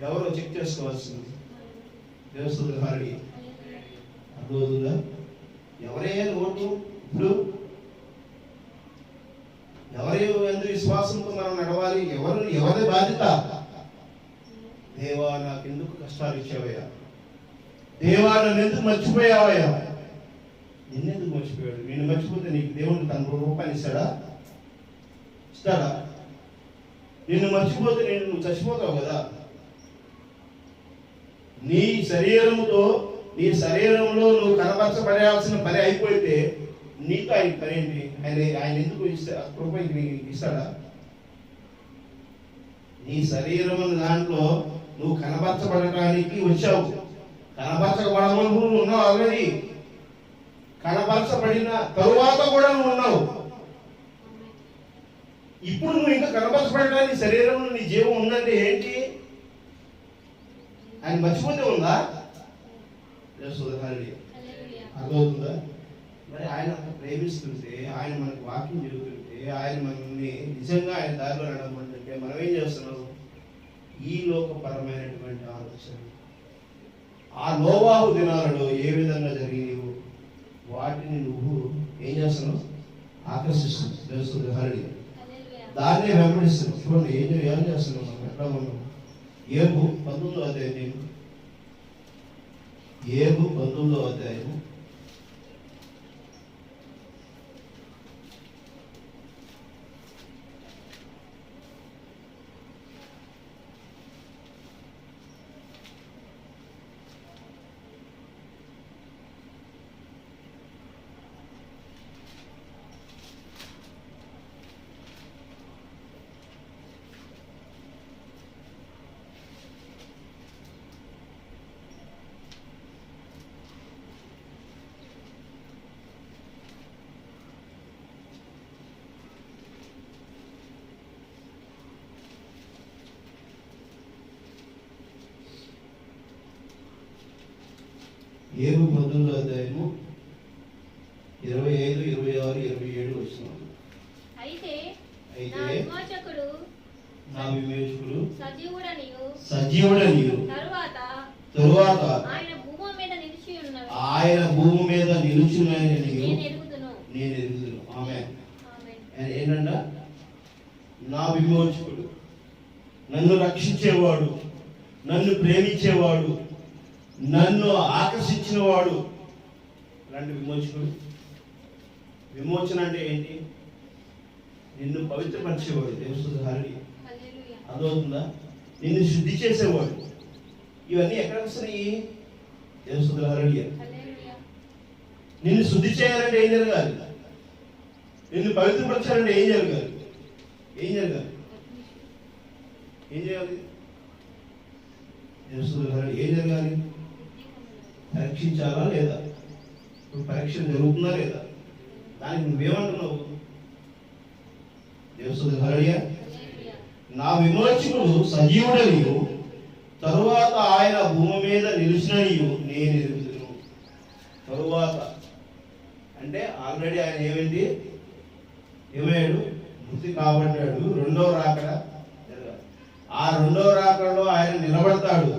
A: ఎవరు చెక్ చేసుకోవాల్సింది? దేవస్థుతులు హారడి. అర్థమవుతుందా? ఎవరే ఓటు? ఇప్పుడు ఎవరి ఎందు విశ్వాసంతో మనం నడవాలి? ఎవరి బాధ్యత? దేవా నాకెందుకు కష్టాలు ఇచ్చావయ్యా? దేవా నన్ను ఎందుకు మర్చిపోయావయ్యా? నిన్నెందుకు మర్చిపోయాడు? నేను మర్చిపోతే నీకు దేవుడు తన రూపాయలు ఇస్తాడా? నిన్ను మర్చిపోతే నువ్వు చచ్చిపోతావు కదా. నీ శరీరంలో నువ్వు కనపరచబడాల్సిన పని అయిపోతే నీకు ఆయన పని ఏంటి? ఆయన ఎందుకు కృప ఇస్తాడా? నీ శరీరం దాంట్లో నువ్వు కనపరచబడటానికి వచ్చావు. కనపరచబడమని నువ్వు ఉన్నావు ఆల్రెడీ. కనపరచబడిన తరువాత కూడా నువ్వు ఉన్నావు. ఇప్పుడు నువ్వు ఇంకా కనపరచబడటానికి శరీరంలో నీ జీవం ఉందంటే ఏంటి? ఆయన మర్చిపోతే ఉందా? అర్థమవుతుందా? మరి ఆయన ప్రేమిస్తుంటే, ఆయన మనకు వాక్యం జరుగుతుంటే, ఆయన మనల్ని నిజంగా ఆయన దారిలో నడవమంటుంటే మనం ఏం చేస్తున్నాం? ఈ లోకపరమైనటువంటి ఆలోచన, ఆ నోవాహు దినాలలో ఏ విధంగా జరిగినవు వాటిని నువ్వు ఏం చేస్తున్నావు? ఆకర్షిస్తున్నావు. తెలుస్తుంది హరి, దాన్నే వెంబడిస్తున్నావు. చూడండి ఏం చేస్తున్నావు మనం, ఎట్లా ఉన్నాం? ఏబు 19వ అధ్యాయం, ఏబు 19వ అధ్యాయం 19వ అధ్యాయము 25, 26, 27 వచనాలు.
B: అయితే నా విమోచకుడు
A: సజీవుడనియు తరువాత ఆయన భూమి మీద నిలుచునని నేను ఎరుగుదును. ఆమేన్. ఏంటంట? నా విమోచకుడు, నన్ను రక్షించేవాడు, నన్ను ప్రేమించేవాడు, నన్ను ఆకర్షించిన వాడు. అలాంటి విమోచకుడు. విమోచన అంటే ఏంటి? నిన్ను పవిత్రపరిచేవాడు. దేవుని హరి, అదవుతుందా? నిన్ను శుద్ధి చేసేవాడు. ఇవన్నీ ఎక్కడ వస్తున్నాయి? దేవుని హరి. నిన్ను శుద్ధి చేయాలంటే ఏం జరగాలి? నిన్ను పవిత్రపరచాలంటే ఏం జరగాలి? ఏం జరగాలి? ఏం చేయాలి? ఏం జరగాలి? పరీక్షించాలా లేదా? ఇప్పుడు పరీక్ష జరుగుతుందా లేదా? దానికి నువ్వేమంటున్నావు? దేవుని హల్లెలూయా. నా విమోచకుడు సజీవుడనియు తరువాత ఆయన భూమి మీద నిలిచిననియు నేను ఎరుగుదును. తరువాత అంటే ఆల్రెడీ ఆయన ఏమయ్యాడు? మృతి కాబడ్డాడు. రెండవ రాకడ జరగాలి. ఆ రెండవ రాకడలో ఆయన నిలబడతాడు.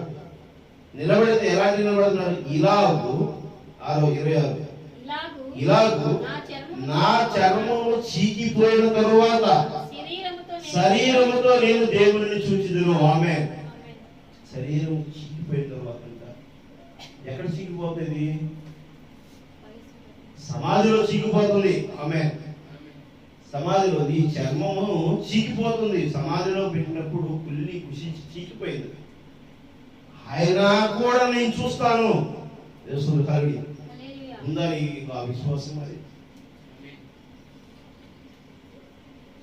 A: నిలబడితే ఎలాంటి నిలబడుతున్నాడు? ఇలాగు 26 ఇలాగు నా చర్మము చీకిపోయిన తరువాత శరీరముతో నేను దేవుడిని చూచిదును. ఆమేన్. శరీరం చీకిపోయిన తర్వాత ఎక్కడ చీకిపోతుంది? సమాధిలో చీకిపోతుంది. ఆమేన్. సమాధిలో నీ చర్మము చీకిపోతుంది. సమాధిలో పెట్టినప్పుడు కుళ్ళి కుషించి చీకిపోయింది. అయినా కూడా నేను చూస్తాను. దేవుని హల్లెలూయా. ఉందా నీకు ఆ విశ్వాసం? అది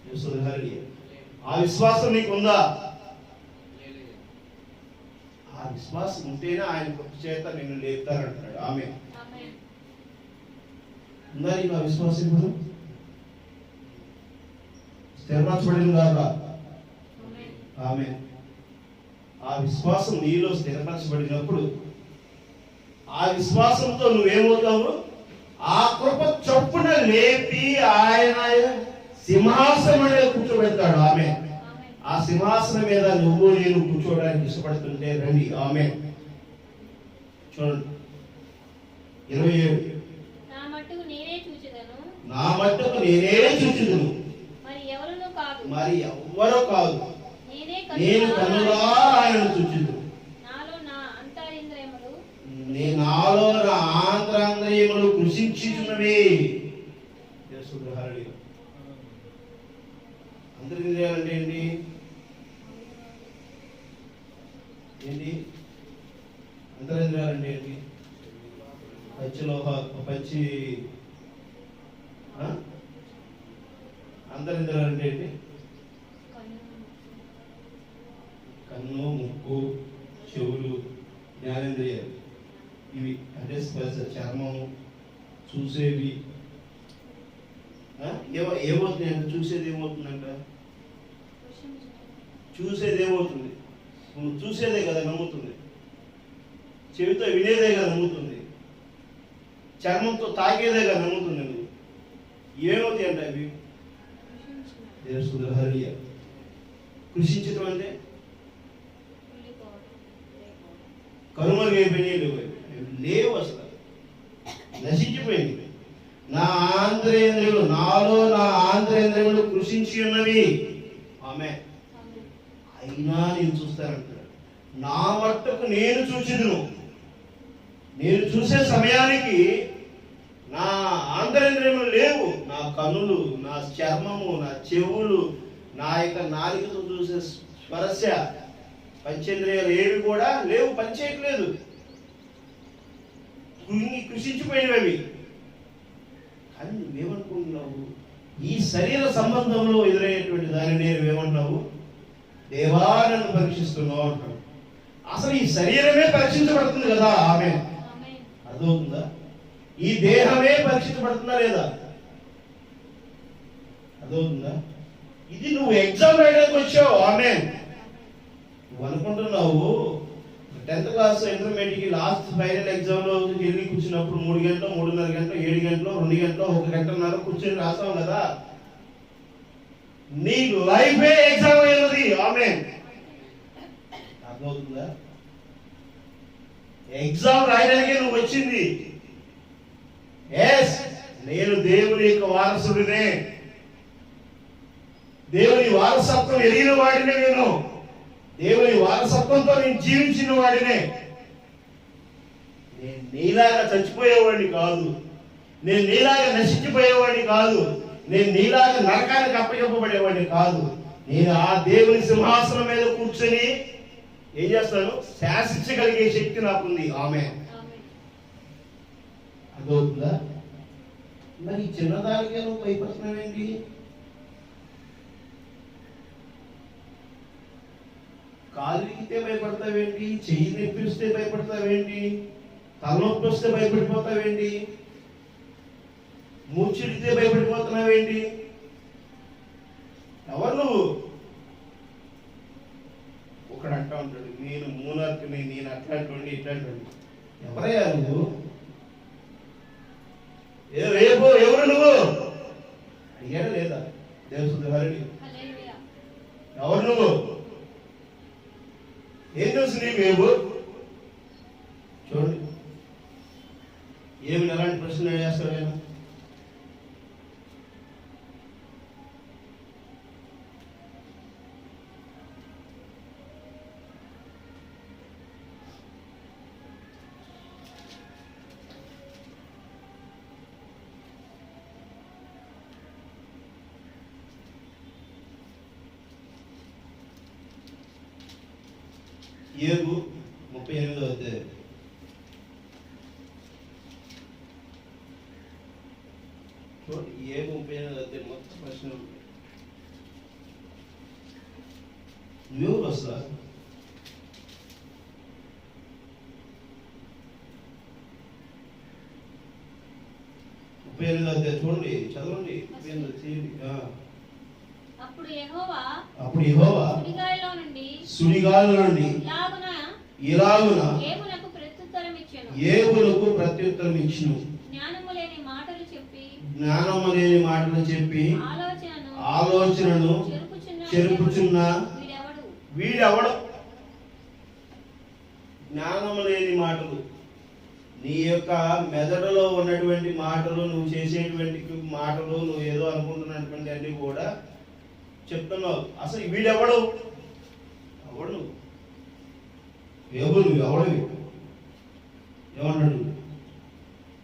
A: దేవుని హల్లెలూయా. ఆ విశ్వాసం నీకుందా? ఆ విశ్వాసం ఉంటేనే ఆయన కృప చేత నిన్ను లేపుతారంటున్నాడు. ఆమేన్. ఉందా నీకు ఆ విశ్వాసం? ఇప్పుడు స్థిరపరచబడింది కాదా? ఆమేన్. ఆ విశ్వాసం నీలో స్థిరపరచబడినప్పుడు ఆ విశ్వాసంతో నువ్వేమవుతావు? ఆ కృప చొప్పున లేపి ఆయన సింహాసనం మీద కూర్చోబెడతాడు. ఆమేన్. ఆ సింహాసనం మీద నువ్వు నేను కూర్చోవడానికి ఇష్టపడుతుంటే రండి. ఆమేన్. చూడండి 27. నా మట్టుకు నేనే చూచుదును, మరి ఎవ్వరో కాదు. నేను కన్నులారా ఆయనను చూచుదును. నాలో నా ఆంతరంద్రియములు కృషించుచున్నవి. అంతరింద్రియాలంటే ఏంటి? అంతరింద్రియాలంటే ఏంటి? పచ్చి అంతరింద్రియాలంటే ఏంటి? కన్ను, ముక్కు, చెవులు, జ్ఞానేంద్రియాలు. ఇవి అంటే స్పర్శ, చర్మము, చూసేవి. ఏమవుతుంది అంటే చూసేది ఏమవుతుందంట? చూసేది ఏమవుతుంది? నువ్వు చూసేదే కదా నమ్ముతుంది. చెవితో వినేదే కదా నమ్ముతుంది. చర్మంతో తాకేదే కదా నమ్ముతుంది. నువ్వు ఏమవుతాయి అంటే అవి హల్లెలూయా. కృషించడం అంటే కనుమరుగైపోయినాయి, లేవు, అసలు నశించిపోయింది. నా ఆంతరేంద్రియములు, నాలో నా ఆంతరేంద్రియములు కృషించి ఉన్నవి. ఆమె అయినా నేను చూస్తానంటాడు. నా మట్టుకు నేను చూచిదును. నేను చూసే సమయానికి నా ఆంతరేంద్రియములు లేవు. నా కనులు, నా చర్మము, నా చెవులు, నా యొక్క నాలుకతో చూసే స్పర్శ, పంచేంద్రియాలు ఏవి కూడా లేవు, పనిచేయట్లేదు, కృషించిపోయినవి. కానీ నువ్వేమనుకుంటున్నావు? ఈ శరీర సంబంధంలో ఎదురయ్యేటువంటి దాన్ని నేను ఏమన్నావు? దేవా నన్ను పరీక్షిస్తున్నావు అంటాడు. అసలు ఈ శరీరమే పరీక్షించబడుతుంది కదా. ఆమె అర్థమవుతుందా? ఈ దేహమే పరీక్షించబడుతుందా లేదా? అర్థమవుతుందా? ఇది నువ్వు ఎగ్జామ్ రాయడానికి వచ్చావు. ఆమె నువ్వు అనుకుంటున్నావు 10th క్లాస్ ఇంటర్మీడియట్కి లాస్ట్ ఫైనల్ ఎగ్జామ్ లో వెళ్ళి కూర్చున్నప్పుడు 3 గంటలు, 3:30 గంటలు, 7 గంటలు, 2 గంటలు, 1 గంటన్నర కూర్చొని రాసావు కదా. నీ లైఫే ఎగ్జామ్ అయినది. ఆమె అర్థమవుతుందా? ఎగ్జామ్ రాయడానికే నువ్వు వచ్చింది. ఎస్, నేను దేవుని యొక్క వారసుడినే, దేవుని వారసత్వం ఎరిగిన వాడినే, నేను దేవుని వారసత్వంతో నేను జీవించిన వాడినే. నేను నీలాగా చచ్చిపోయేవాడిని కాదు, నేను నీలాగా నశించిపోయేవాడిని కాదు, నేను నీలాగా నరకానికి అప్పచెప్పబడేవాడిని కాదు. నేను ఆ దేవుని సింహాసనం మీద కూర్చొని ఏం చేస్తాను? శాసించగలిగే శక్తి నాకుంది. ఆమె అర్థమవుతుందా? మరి చిన్నదానికే నువ్వు భయపడుతున్నావేంటి? కాలు ఇగితే భయపడతావేంటి? చెయ్యి నొప్పి వస్తే భయపడతావేంటి? తలనొప్పి వస్తే భయపడిపోతావేంటి? మూర్చిడితే భయపడిపోతున్నావేంటి? ఎవరు నువ్వు? ఒకడు అంటా ఉంటాడు, నేను మూనార్కుని, నేను అట్లాంటి ఇట్లాంటి. ఎవరయ్యా నువ్వు? రేపు ఎవరు నువ్వు అడిగాడు లేదా? దేవసుధరి, ఎవరు నువ్వు? ఏం తెలుసు నీకు? ఏబు చూడండి, ఏమి ఎలాంటి ప్రశ్న చేస్తాడు ఆయన. ఏబు 38వ అధ్యాయం. చూడండి, ఏబు 38వ అధ్యాయం మొత్తం ప్రశ్న. నువ్వెవరు అసలు? చూడండి, చదవండి.
B: అప్పుడు యెహోవా
A: సుడిగాలిలో నుండి ఇలాగున ఏబులకు ప్రత్యుత్తరం ఇచ్చెను.
B: జ్ఞానము లేని
A: మాటలు చెప్పి ఆలోచనను చెరుపుచున్న వీడెవడు? జ్ఞానము లేని మాటలు, నీ యొక్క మెదడులో ఉన్నటువంటి మాటలు, నువ్వు చేసేటువంటి మాటలు, నువ్వు ఏదో అనుకుంటున్నటువంటి అన్ని కూడా చెప్తున్నావు. అసలు వీడెవడు? ఎవడు? ఎవరు? ఎవడు? ఏమన్నాడు?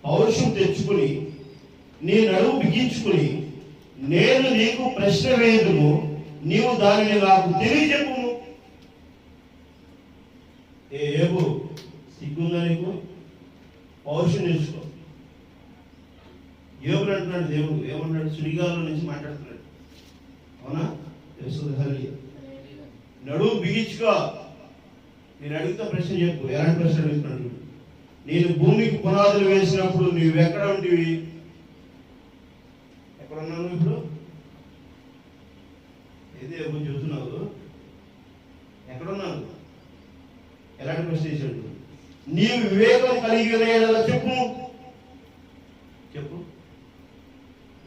A: పౌరుషం తెచ్చుకుని నీ నడుము బిగించుకుని నేను నీకు ప్రశ్న వేయుదును, నీవు దానిని నాకు తెలియజెప్పు. ఏబు, సిగ్గుందా నీకు? పౌరుషం నేర్చుకో. ఏబులు అంటున్నాడు దేవుడు. ఏమన్నాడు? సుడిగాల్లో నుంచి మాట్లాడుతున్నాడు. అవునా? నడువు బిగించుకో. నేను అడుగుతా ప్రశ్న చెప్పు. ఎలాంటి ప్రశ్న అడుగుతున్నాడు? నేను భూమికి పునాదులు వేసినప్పుడు నువ్వు ఎక్కడ ఉంటివి? ఎక్కడున్నావు ఇప్పుడు? ఏదో ఎప్పుడు చెబుతున్నావు? ఎక్కడున్నాను? ఎలాంటి ప్రశ్న చేశాడు? నీవు వివేకం కలిగి చెప్పు. చెప్పు.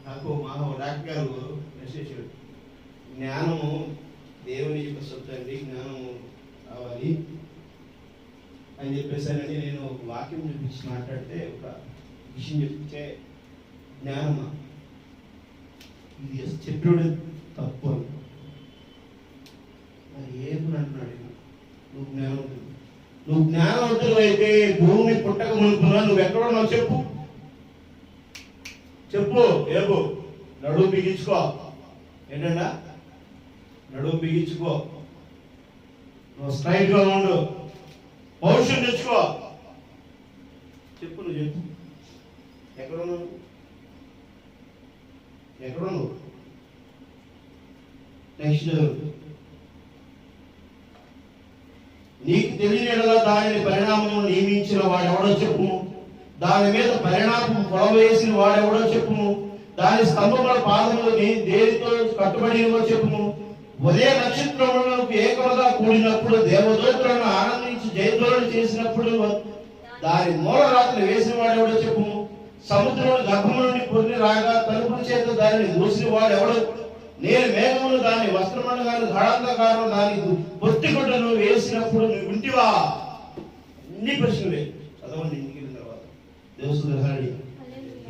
A: నాకు మా డాక్టర్ గారు ప్రశ్న చేశాడు. దేవుని యొక్క సొత్తు అండి, జ్ఞానం కావాలి అని చెప్పేసానని నేను ఒక వాక్యం చూపించి మాట్లాడితే, ఒక విషయం చెప్తే జ్ఞానమా ఇది చెప్పాడు తప్పు అని. మరి ఏమి అంటున్నాడు, నువ్వు జ్ఞానవంతులు అయితే భూమి పుట్టక మునుపున నువ్వు ఎక్కడున్నావు చెప్పు చెప్పు ఏబు నడుము బిగించుకో. ఏంటండా నడుము బిగించుకో, నువ్వు స్ట్రైట్ గా ఉండు, పౌరుషం తెచ్చుకో. చెప్పు, నువ్వు చెప్పు ఎక్కడున్నావు, ఎక్కడున్నావు. నెక్స్ట్, నీకు తెలియని దానిని పరిణామం నియమించిన వాడెవడో చెప్పుము, దాని మీద పరిణామం పొలవేసిన వాడెవడో చెప్పుము, దాని స్తంభముల పాదములు దేనితో కట్టుబడినవో చెప్పుము. ఉదయ నక్షత్రములకు ఏకముగా కూడినప్పుడు దేవదూతలను ఆనందించి జయధ్వనులు చేసినప్పుడు దాని మూలరాత్రి వేసిన వాడెవడో చెప్పుము. సముద్రం గర్భము నుండి పొంది రాగా తలుపుల చేత దానిని మూసిన వాడెవడో. నేను మేఘములు దాని వస్త్రమండగాను గాఢాంధకారం దాని పొత్తిగుడ్డను వేసినప్పుడు నువ్వు వింటివా. అన్ని ప్రశ్నలే చదవండి ఇంటికి వెళ్ళిన తర్వాత. దేవసుధారి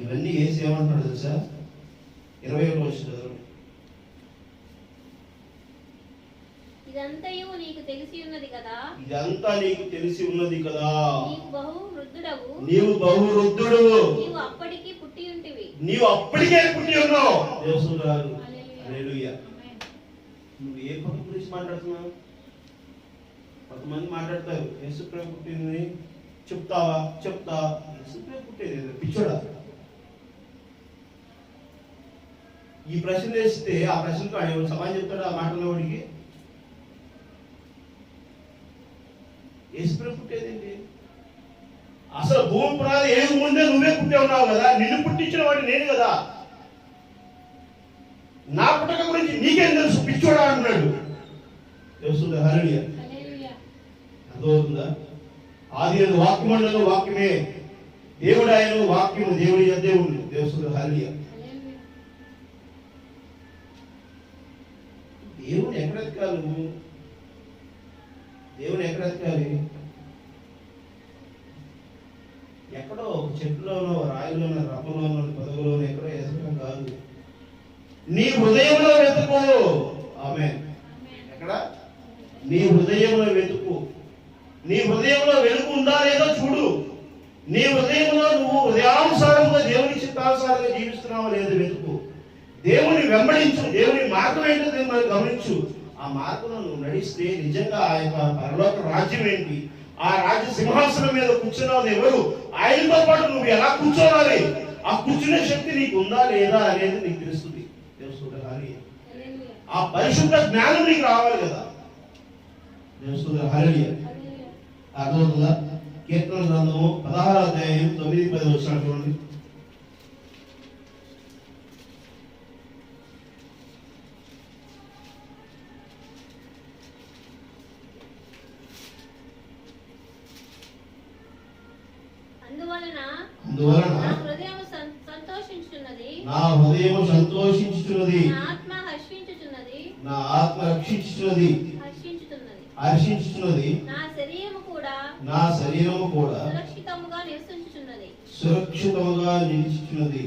A: ఇవన్నీ వేసి ఏమంటున్నాడు తెలుసా, 21వ వచనం చదవండి.
B: ఇదంతయు నీకు తెలిసి ఉన్నది కదా,
A: ఇదంతా నీకు తెలిసి ఉన్నది కదా,
B: నీవు బహు వృద్ధుడవు,
A: నీవు
B: అప్పటికి పుట్టి ఉంటివి,
A: నీవు అప్పటికే పుట్టి ఉన్నావు. దేవసుధారు హల్లెలూయా. నువ్వు ఏ పక్క గురించి మాట్లాడుతున్నావు? కొంతమంది మాట్లాడతారు, యేసుప్రభు పుట్టింది చెప్తావా, చెప్తా. యేసుప్రభు పుట్టేది పిచ్చోడా? ఈ ప్రశ్న వేస్తే ఆ ప్రశ్నకు ఆయన సమాజం చెప్తాడు. ఆ మాటలో వాడికి యేసుప్రభు పుట్టేదేంటి? అసలు భూమి పునాది ఏమి ముందే నువ్వే పుట్టే ఉన్నావు కదా, నిన్ను పుట్టించిన వాడు నేను కదా, నా పుట్టక గురించి నీకేం తెలుసు పిచ్చోడా అంటున్నాడు. తెలుస్తుందా? హల్లెలూయా. అర్థమవుతుందా? ఆది యందు వాక్యముండెను, వాక్యమే దేవుడు, ఆయన వాక్యము దేవుడి దేవుడు. తెలుస్తుందా? హల్లెలూయా. దేవుని ఎక్కడ ఎత్తుకాలి నువ్వు? దేవుని ఎక్కడ ఎత్తుకాలి? ఎక్కడో ఒక చెట్టులోనో, రాయిలోనో, రప్పలోనో, పదవులోనో ఎక్కడో ఎదగడం కాదు. నీ హృదయంలో వెతుకు. ఆమేన్. ఎక్కడ? నీ హృదయంలో వెతుకు. నీ హృదయంలో వెలుగు ఉందా లేదో చూడు. నీ హృదయంలో నువ్వు హృదయానుసారంగా దేవుని చిత్తానుసారంగా జీవిస్తున్నావా లేదో వెతుకు. దేవుని వెంబడించు. దేవుని మార్గం ఏంటో మనం గమనించు. ఆ మార్గంలో నువ్వు నడిస్తే నిజంగా ఆ యొక్క పరలోక రాజ్యం ఏంటి, ఆ రాజ్య సింహాసనం మీద కూర్చున్నావు ఎవరు, ఆయనతో పాటు నువ్వు ఎలా కూర్చోవాలి, ఆ కూర్చునే శక్తి నీకు ఉందా లేదా అనేది నీకు తెలుస్తుంది. ఆ పరిశుద్ధ జ్ఞానం నీకు రావాలి కదా. తెలుస్తుందా? హల్లెలూయా. అర్థమవుతుందా? కీర్తన గ్రంథము 16వ అధ్యాయం 9-10 వచనాలు చూడండి.
B: అందువలన
A: నా
B: హృదయం సంతోషించుచున్నది,
A: నా హృదయం సంతోషించుచున్నది,
B: నా ఆత్మ రక్షించుచున్నది, హర్షించుచున్నది. నా శరీరము కూడా సురక్షితముగా నిలిచిచున్నది.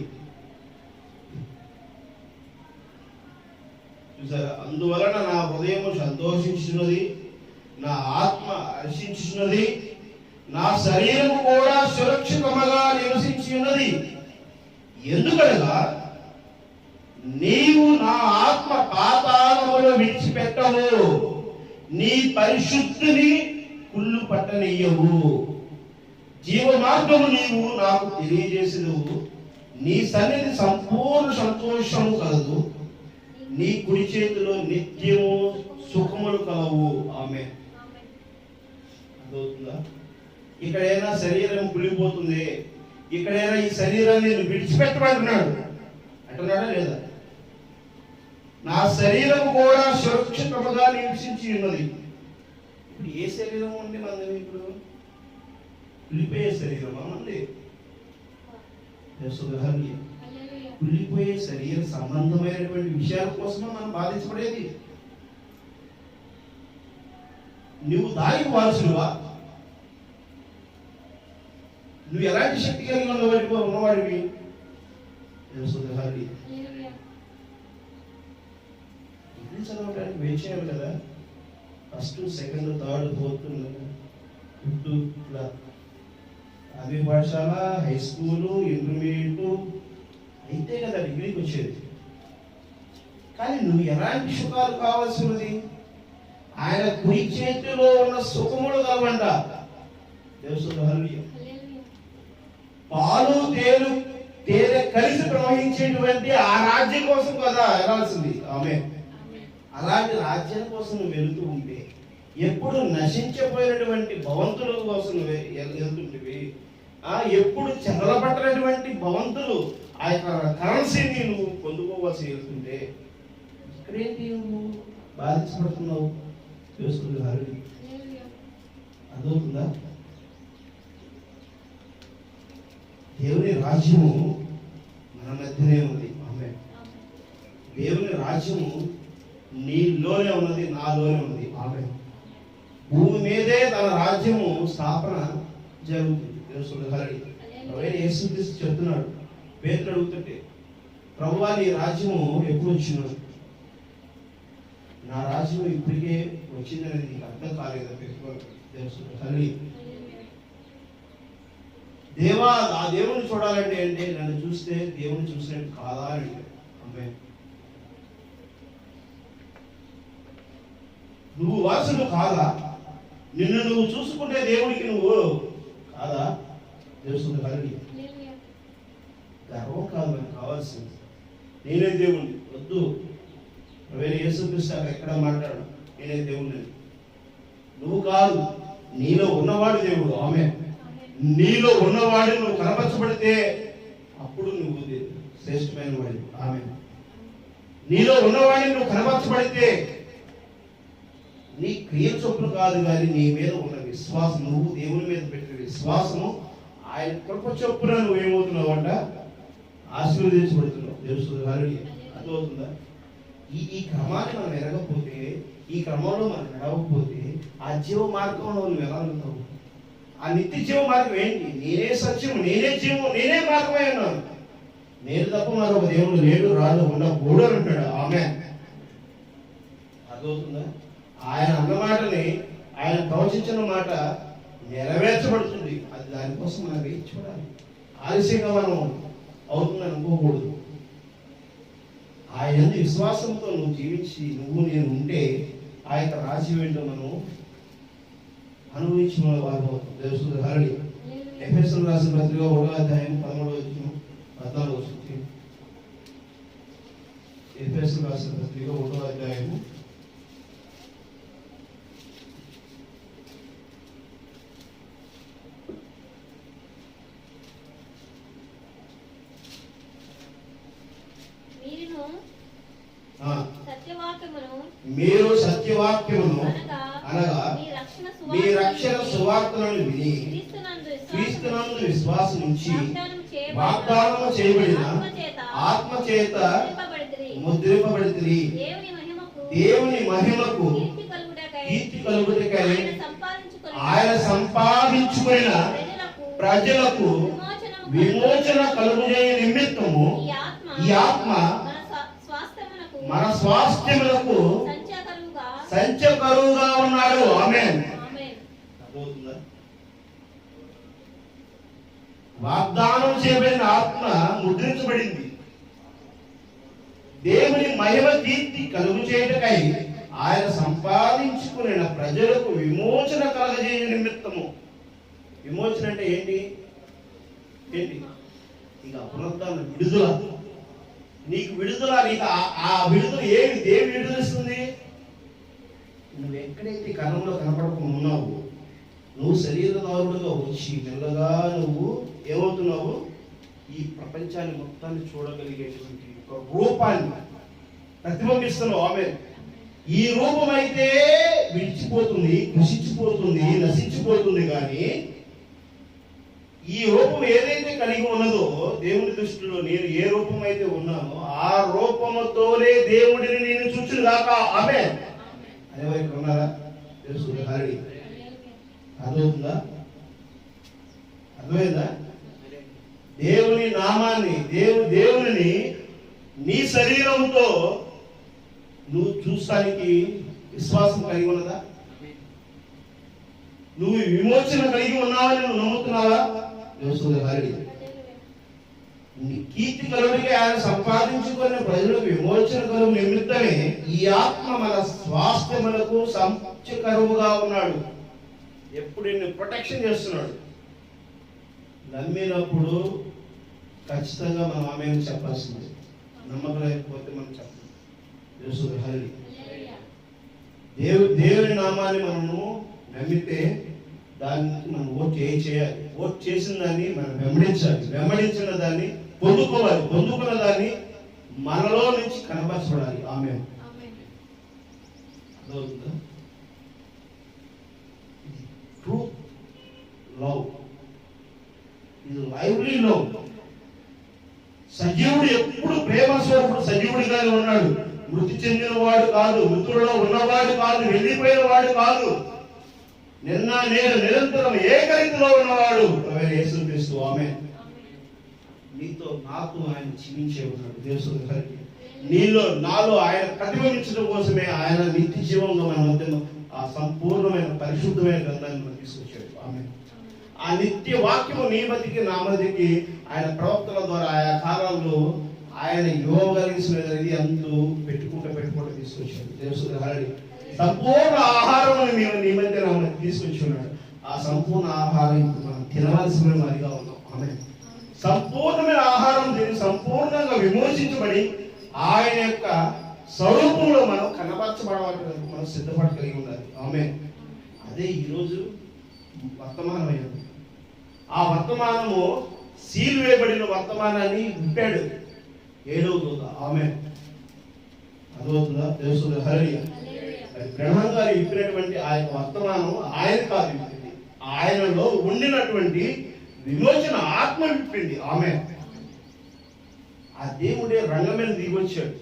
B: చూసారా? అందువలన నా హృదయము సంతోషించుచున్నది, నా ఆత్మ హర్షించుచున్నది, నా శరీరము కూడా సురక్షితముగా నివసించి ఉన్నది. ఎందుకనగా నీవు నా ఆత్మ పాతాళములో విడిచిపెట్టవు, నీ పరిశుద్ధిని కుళ్ళు పట్టనీయవు. జీవ మార్గము నీవు నాకు తెలియజేసినవు. నీ సన్నిధి సంపూర్ణ సంతోషము కలదు, నీ కుడి చేతిలో నిత్యము సుఖములు కలవు. ఆమేన్. అర్థమవుతుందా? ఇక్కడైనా శరీరం కులిపోతుంది, ఇక్కడైనా ఈ శరీరాన్ని విడిచిపెట్టమంటున్నాడు అంటున్నాడా లేదా? నా శరీరం కూడా సురక్షితముగా నివసించి ఉన్నది. ఇప్పుడు ఏ శరీరం ఉంది మనది? ఇప్పుడు కులిపోయే శరీరమా ఉంది? కులిపోయే శరీర సంబంధమైనటువంటి విషయాల కోసమే మనం బాధించబడేది.
A: నువ్వు దానికి వారసుడువా? నువ్వు ఎలాంటి శక్తి కలిగి ఉన్నవాడివి? డిగ్రీ చదవడానికి వెయిట్ చేయాలి కదా. First, second, third, fourth, fifth ఇట్లా అవి పాఠశాల, హై స్కూలు, ఇంటర్మీడియట్ అయితే కదా డిగ్రీకి వచ్చేది. కానీ నువ్వు ఎలాంటి సుఖాలు కావాల్సినది? ఆయన కుడి చేతిలో ఉన్న సుఖములు కావంట. పాలు తేనె కలిసి ప్రవహించేటువంటి ఆ రాజ్యం కోసం కదా వెళ్ళాల్సింది ఆమె. అలాంటి రాజ్యం కోసం నువ్వు వెళుతూ ఉంటే ఎప్పుడు నశించిపోయినటువంటి భవంతుల కోసం వెళ్తుంటివి. ఎప్పుడు చెదలబట్టినటువంటి భవంతులు ఆ యొక్క కరెన్సీని నువ్వు పొందుకోవాల్సి వెళ్తుంటే ఇక్కడేంటి నువ్వు బాధించబడుతున్నావు? చూస్తుంది అర్థమవుతుందా? దేవుని రాజ్యము మన మధ్యనే ఉంది. ఆమె దేవుని రాజ్యము నీలోనే ఉన్నది, నాలోనే ఉంది. ఆమె భూమి మీదే తన రాజ్యము స్థాపన జరుగుతుంది. యేసుక్రీస్తు చెప్తున్నాడు. పేతురు అడుగుతుంటే, ప్రభువా నీ రాజ్యము ఎప్పుడు వచ్చినాడు? నా రాజ్యం ఇప్పటికే వచ్చిందనేది నీకు అర్థం కాలేదు. తల్లి దేవా, ఆ దేవుని చూడాలంటే అంటే నన్ను చూస్తే దేవుని చూసినట్టు కాదా అని అమ్మాయి. నువ్వు వారసుడు కాదా? నిన్ను నువ్వు చూసుకుంటే దేవుడికి నువ్వు కాదా? తెలుస్తుంది కలిగి గర్వం కాదు మనకు కావాల్సింది. నేనే దేవుణ్ణి వద్దు. వేరే యేసుక్రీస్తు ఎక్కడ మాట్లాడు నేనే దేవుణ్ణి. నువ్వు కాదు, నీలో ఉన్నవాడు దేవుడు. ఆమె నీలో ఉన్నవాడు నువ్వు కనపరచబడితే అప్పుడు నువ్వు శ్రేష్టమైన వాడు. ఆమె నీలో ఉన్నవాడిని నువ్వు కనపరచబడితే నీ క్రియ చొప్పున కాదు కానీ నీ మీద ఉన్న విశ్వాసం, నువ్వు దేవుని మీద పెట్టిన విశ్వాసము, ఆయన కృప చొప్పున నువ్వేమవుతున్నావు అంట ఆశీర్వదించబడుతున్నావు. తెలుస్తుంది అర్థమవుతుందా? ఈ క్రమాన్ని మనం ఎరగకపోతే, ఈ క్రమంలో మనం నడవకపోతే ఆ జీవ మార్గంలో నువ్వు ఎలా ఉంటావు? ఆ నిత్య జీవ మార్గం ఏంటి? నేనే సత్యము, నేనే జీవము, నేనే మార్గమై ఉన్నాను. నేను తప్ప మరొక దేవుడు లేడు, రాడు, ఉండకూడదు అంటాడు. ఆమె అర్థమవుతుందా? ఆయన అన్నమాటని, ఆయన ప్రవచించిన మాట నెరవేర్చబడుతుంది. అది దానికోసం మనం వేచి చూడాలి. ఆలస్యంగా మనం అవుతుందని అనుకోకూడదు. ఆయన విశ్వాసంతో నువ్వు జీవించి నువ్వు నేను ఉంటే ఆ యొక్క రాజ్యం ఏంటో మనం అనుభవించిన వారు తెలుస్తుంది. హరణి ఎఫెసీయులకు రాసిన పత్రిక 1వ అధ్యాయం 13వ వచనం 14వ వచనం. ఎఫెసీయులకు రాసిన పత్రిక 1వ అధ్యాయం మీరు సత్యవాక్యమును అనగా మీ రక్షణ సువార్తలను విని క్రీస్తునందు విశ్వాసం ఉంచి వాగ్దానము చేయబడిన ఆత్మ చేత ముద్రింపబడితిరి. దేవుని మహిమకు కీర్తి కలుగుటకై ఆయన సంపాదించుకున్న ప్రజలకు విమోచన కలుగుజేయ నిమిత్తము ఈ ఆత్మ మన స్వాస్థ్యములకు సంచకరువుగా ఉన్నాడు. ఆమేన్. వాగ్దానం చేయబడిన ఆత్మ ముద్రించబడింది. దేవుని మహిమ కీర్తి కలుగు చేయటకై ఆయన సంపాదించుకున్న ప్రజలకు విమోచన కలగజేయ నిమిత్తము. విమోచన అంటే ఏంటి? ఇక పునరుద్ధరణ, విడుదల. నీకు విడుదల, నీకు ఆ విడుదల ఏమి దేవి విడుదలిస్తుంది? నువ్వు ఎక్కడైతే కలంలో కనపడకుండా ఉన్నావు, నువ్వు శరీరదారుడుగా వచ్చి మెల్లగా నువ్వు ఏమవుతున్నావు? ఈ ప్రపంచాన్ని మొత్తాన్ని చూడగలిగేటువంటి ఒక రూపాన్ని ప్రతిబింబిస్తున్నావు. ఆమె ఈ రూపం అయితే విడిచిపోతుంది, కృషించిపోతుంది, నశించిపోతుంది. కానీ ఈ రూపం ఏదైతే కలిగి ఉన్నదో దేవుని దృష్టిలో నేను ఏ రూపం అయితే ఉన్నానో ఆ రూపముతోనే దేవుడిని నేను చూచును గాక. ఆమేన్. అనేవారు ఉన్నారా? తెలుసు. అర్థమవుతుందా? అర్థమైందా? దేవుని నామాన్ని దేవుని నీ శరీరంతో నువ్వు చూస్తానికి విశ్వాసం కలిగి ఉన్నదా? నువ్వు విమోచన కలిగి ఉన్నావని నువ్వు నమ్ముతున్నావా? నీ కీర్తి కలుగుడికి ఆయన సంపాదించుకున్న ప్రజలకు విమోచన కలుగు నిమిత్తమే ఈ ఆత్మ మన స్వాస్థ్యములకు సంచకరువుగా ఉన్నాడు. ఎప్పుడు నిన్ను ప్రొటెక్షన్ చేస్తున్నాడు. నమ్మినప్పుడు ఖచ్చితంగా మనం ఆమె చెప్పాల్సింది. నమ్మకం లేకపోతే మనం చెప్పాలి. దేవుని నామాన్ని మనము నమ్మితే దాన్ని మనం ఓట్ చేయాలి. ఓట్ చేసిన దాన్ని మనం వెంబడించాలి. వెంబడించిన దాన్ని పొందుకోవాలి. పొందుకున్న దాన్ని మనలో నుంచి కనపరచబడాలి. ఆమె అర్థమవుతుందా? ట్రూ లవ్, ఇది లైవ్లీ లవ్. సజీవుడు ఎప్పుడు ప్రేమ స్వరూపుడు సజీవుడిగానే ఉన్నాడు. మృతి చెందిన వాడు కాదు, మృతుల్లో ఉన్నవాడు కాదు, వెళ్ళిపోయిన వాడు కాదు. నిన్న నేను నిరంతరం ఏకరీతిలో ఉన్నవాడు యేసుక్రీస్తు. ఆమె నీతో నాతో ఆయన జీవించే ఉన్నాడు. దేవుడు నీలో నాలో ఆయన ప్రతిబింబించడం కోసమే ఆయన నిత్య జీవంగా మన మధ్య ఆ సంపూర్ణమైన పరిశుద్ధమైన గ్రంథాన్ని మనం తీసుకొచ్చాడు. ఆమె ఆ నిత్య వాక్యము నీ మధ్యకి నా మధ్యకి ఆయన ప్రవక్తల ద్వారా ఆయా కాలంలో ఆయన యోగలిసినది అంటూ పెట్టుకుంటూ తీసుకొచ్చాడు. దేవుడు సంపూర్ణ ఆహారం మేము నీ మధ్య తీసుకొచ్చి ఉన్నాడు. ఆ సంపూర్ణ ఆహారం మనం తినవలసిన వారిగా ఉన్నాం. ఆమె సంపూర్ణమైన ఆహారం తిని సంపూర్ణంగా విమోచించబడి ఆయన యొక్క స్వరూపంలో మనం కనపరచబడడానికి మనం సిద్ధపడగలిగి ఉండాలి. ఆమె అదే ఈరోజు వర్తమానమైనది. ఆ వర్తమానము సీల్ వేయబడిన వర్తమానాన్ని విప్పాడు 7వ దూత. ఆమె అదవుతుందా? తెలుసు. హల్లెలూయా. బ్రహ్మం గారు విప్పినటువంటి ఆ యొక్క వర్తమానం ఆయన కాదు విప్పింది, ఆయనలో ఉండినటువంటి విమోచన ఆత్మ విప్పింది. ఆమె ఆ దేవుడే రంగం మీద దిగొచ్చాడు.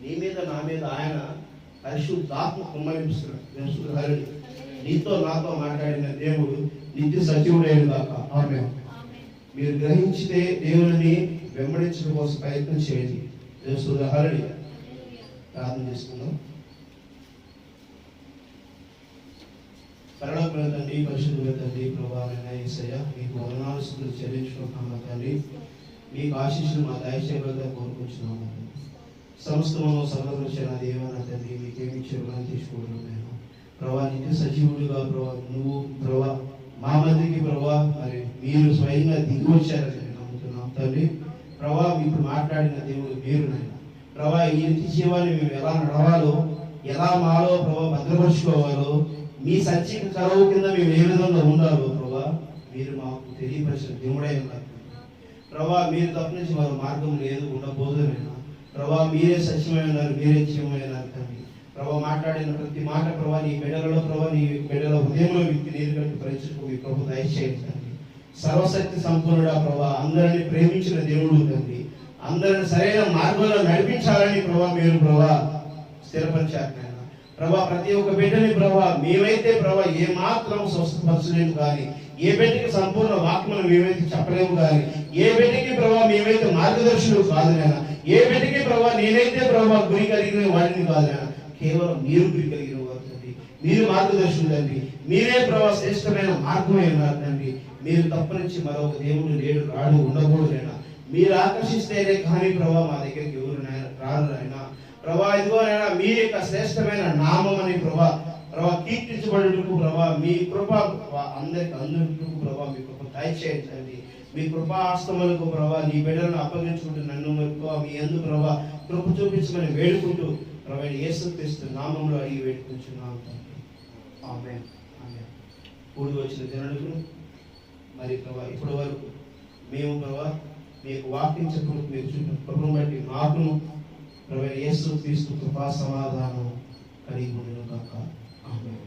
A: నీ మీద నా మీద ఆయన పరిశుద్ధాత్మ కుమ్మరిస్తున్నాడు. నీతో నాతో మాట్లాడిన దేవుడు నిత్య సజీవుడైన దాకా. ఆమె మీరు గ్రహించితే దేవుని వెంబడించడం కోసం ప్రయత్నం చేయండి. హల్లెలూయా. ప్రార్థన చేసుకుందాం. పరలోకమైన తండ్రి, పరిశుద్ధుల తండ్రి, ప్రభువైన యేసయ్య, మీకు వందనాలు స్తుతులు చెల్లించుకుంటున్నాము తండ్రి. మీకు ఆశీస్సులు మా దయచేయగలగా కోరుకుంటున్నాము. సమస్తము సమకూర్చిన దేవన తండ్రి, మీకేమి చెరువులను తీసుకుంటున్నాను. ప్రభా నిత్య సజీవుడిగా ప్రభా నువ్వు ప్రభా మా మధ్యకి ప్రభా మరి మీరు స్వయంగా దిగి వచ్చారని నమ్ముతున్నాం తండ్రి. ప్రభా ఇప్పుడు మాట్లాడిన దేవుడు మీరు నాయన. ప్రభా ఈ నిత్య జీవాన్ని మేము ఎలా నడవాలో, ఎలా మాలో ప్రభా భద్రపరుచుకోవాలో, మీ సత్య కరువు కింద మేము ఏ విధంగా ఉండాలో ప్రభా మీరు మాకు తెలియపరిచిన దేవుడై ఉన్నారు ప్రభా. మీరు తప్ప నుంచి మరో మార్గం లేదు, ఉండబోదునైనా ప్రభా మీరే సత్యమై ఉన్నారు, మీరే జీవమైనారు తండ్రి. ప్రభా మాట్లాడిన ప్రతి మాట ప్రభా నీ బిడ్డలలో ప్రభా నీ బిడ్డల హృదయంలో వ్యక్తి నీరు కట్టి పరీక్షకు మీ ప్రభు దయచేయండి తండ్రి. సర్వశక్తి సంపన్నుడా ప్రభా అందరినీ ప్రేమించిన దేవుడు తండ్రి. అందరిని సరైన మార్గంలో నడిపించాలని ప్రభా మీరు ప్రభా స్థిరపరిచారు నాయన. ప్రభా ప్రతి ఒక్క బిడ్డని ప్రభా మేమైతే ప్రభా ఏ మాత్రం స్వస్థపరచలేము కానీ, ఏ బిడ్డకి సంపూర్ణ వాక్యమును మేమైతే చెప్పలేము కానీ, ఏ బిడ్డకి ప్రభా మేమైతే మార్గదర్శులు కాదు నాయన. ఏ బిడ్డకి ప్రభా నేనైతే ప్రభా గురి కలిగిన వాడిని కాదు నాయన. కేవలం మీరు గురి కలిగిన వారు తండ్రి. మీరు మార్గదర్శులు తండ్రి. మీరే ప్రభా శ్రేష్టమైన మార్గమే ఉన్నారు తండ్రి. మీరు తప్పనించి మరొక దేవుడు లేడు, రాడు, ఉండకూడదైనా. మీరు ఆకర్షిస్తేనే కానీ ప్రభా మా దగ్గరికి ఎవరు రారు అయినా. ప్రభా ఇదిగో మీ యొక్క శ్రేష్టమైన నామం అని ప్రభా కీర్తించబడుటకు ప్రభా మీ కృప అందరికీ ప్రభా మీ కృప దయచేయండి. మీ కృపాస్తములకు ప్రభా నీ బిడ్డలను అప్పగించుకుంటూ నన్ను మీ యందు ప్రభా కృప చూపించమని వేడుకుంటూ ప్రభా యేసుక్రీస్తు నామంలో అడిగి వేడుకుంటున్నాం. ఆమేన్. ఆమేన్. కూడి వచ్చిన జనులకు మరి ప్రభా ఇప్పటి వరకు మేము ప్రభా మీకు వాక్యం చెప్పడం మీరు చూపిన కృపను బట్టి మాకును ప్రభు యేసుక్రీస్తు కృపా సమాధానం కలిగి ఉండును గాక. ఆమేన్.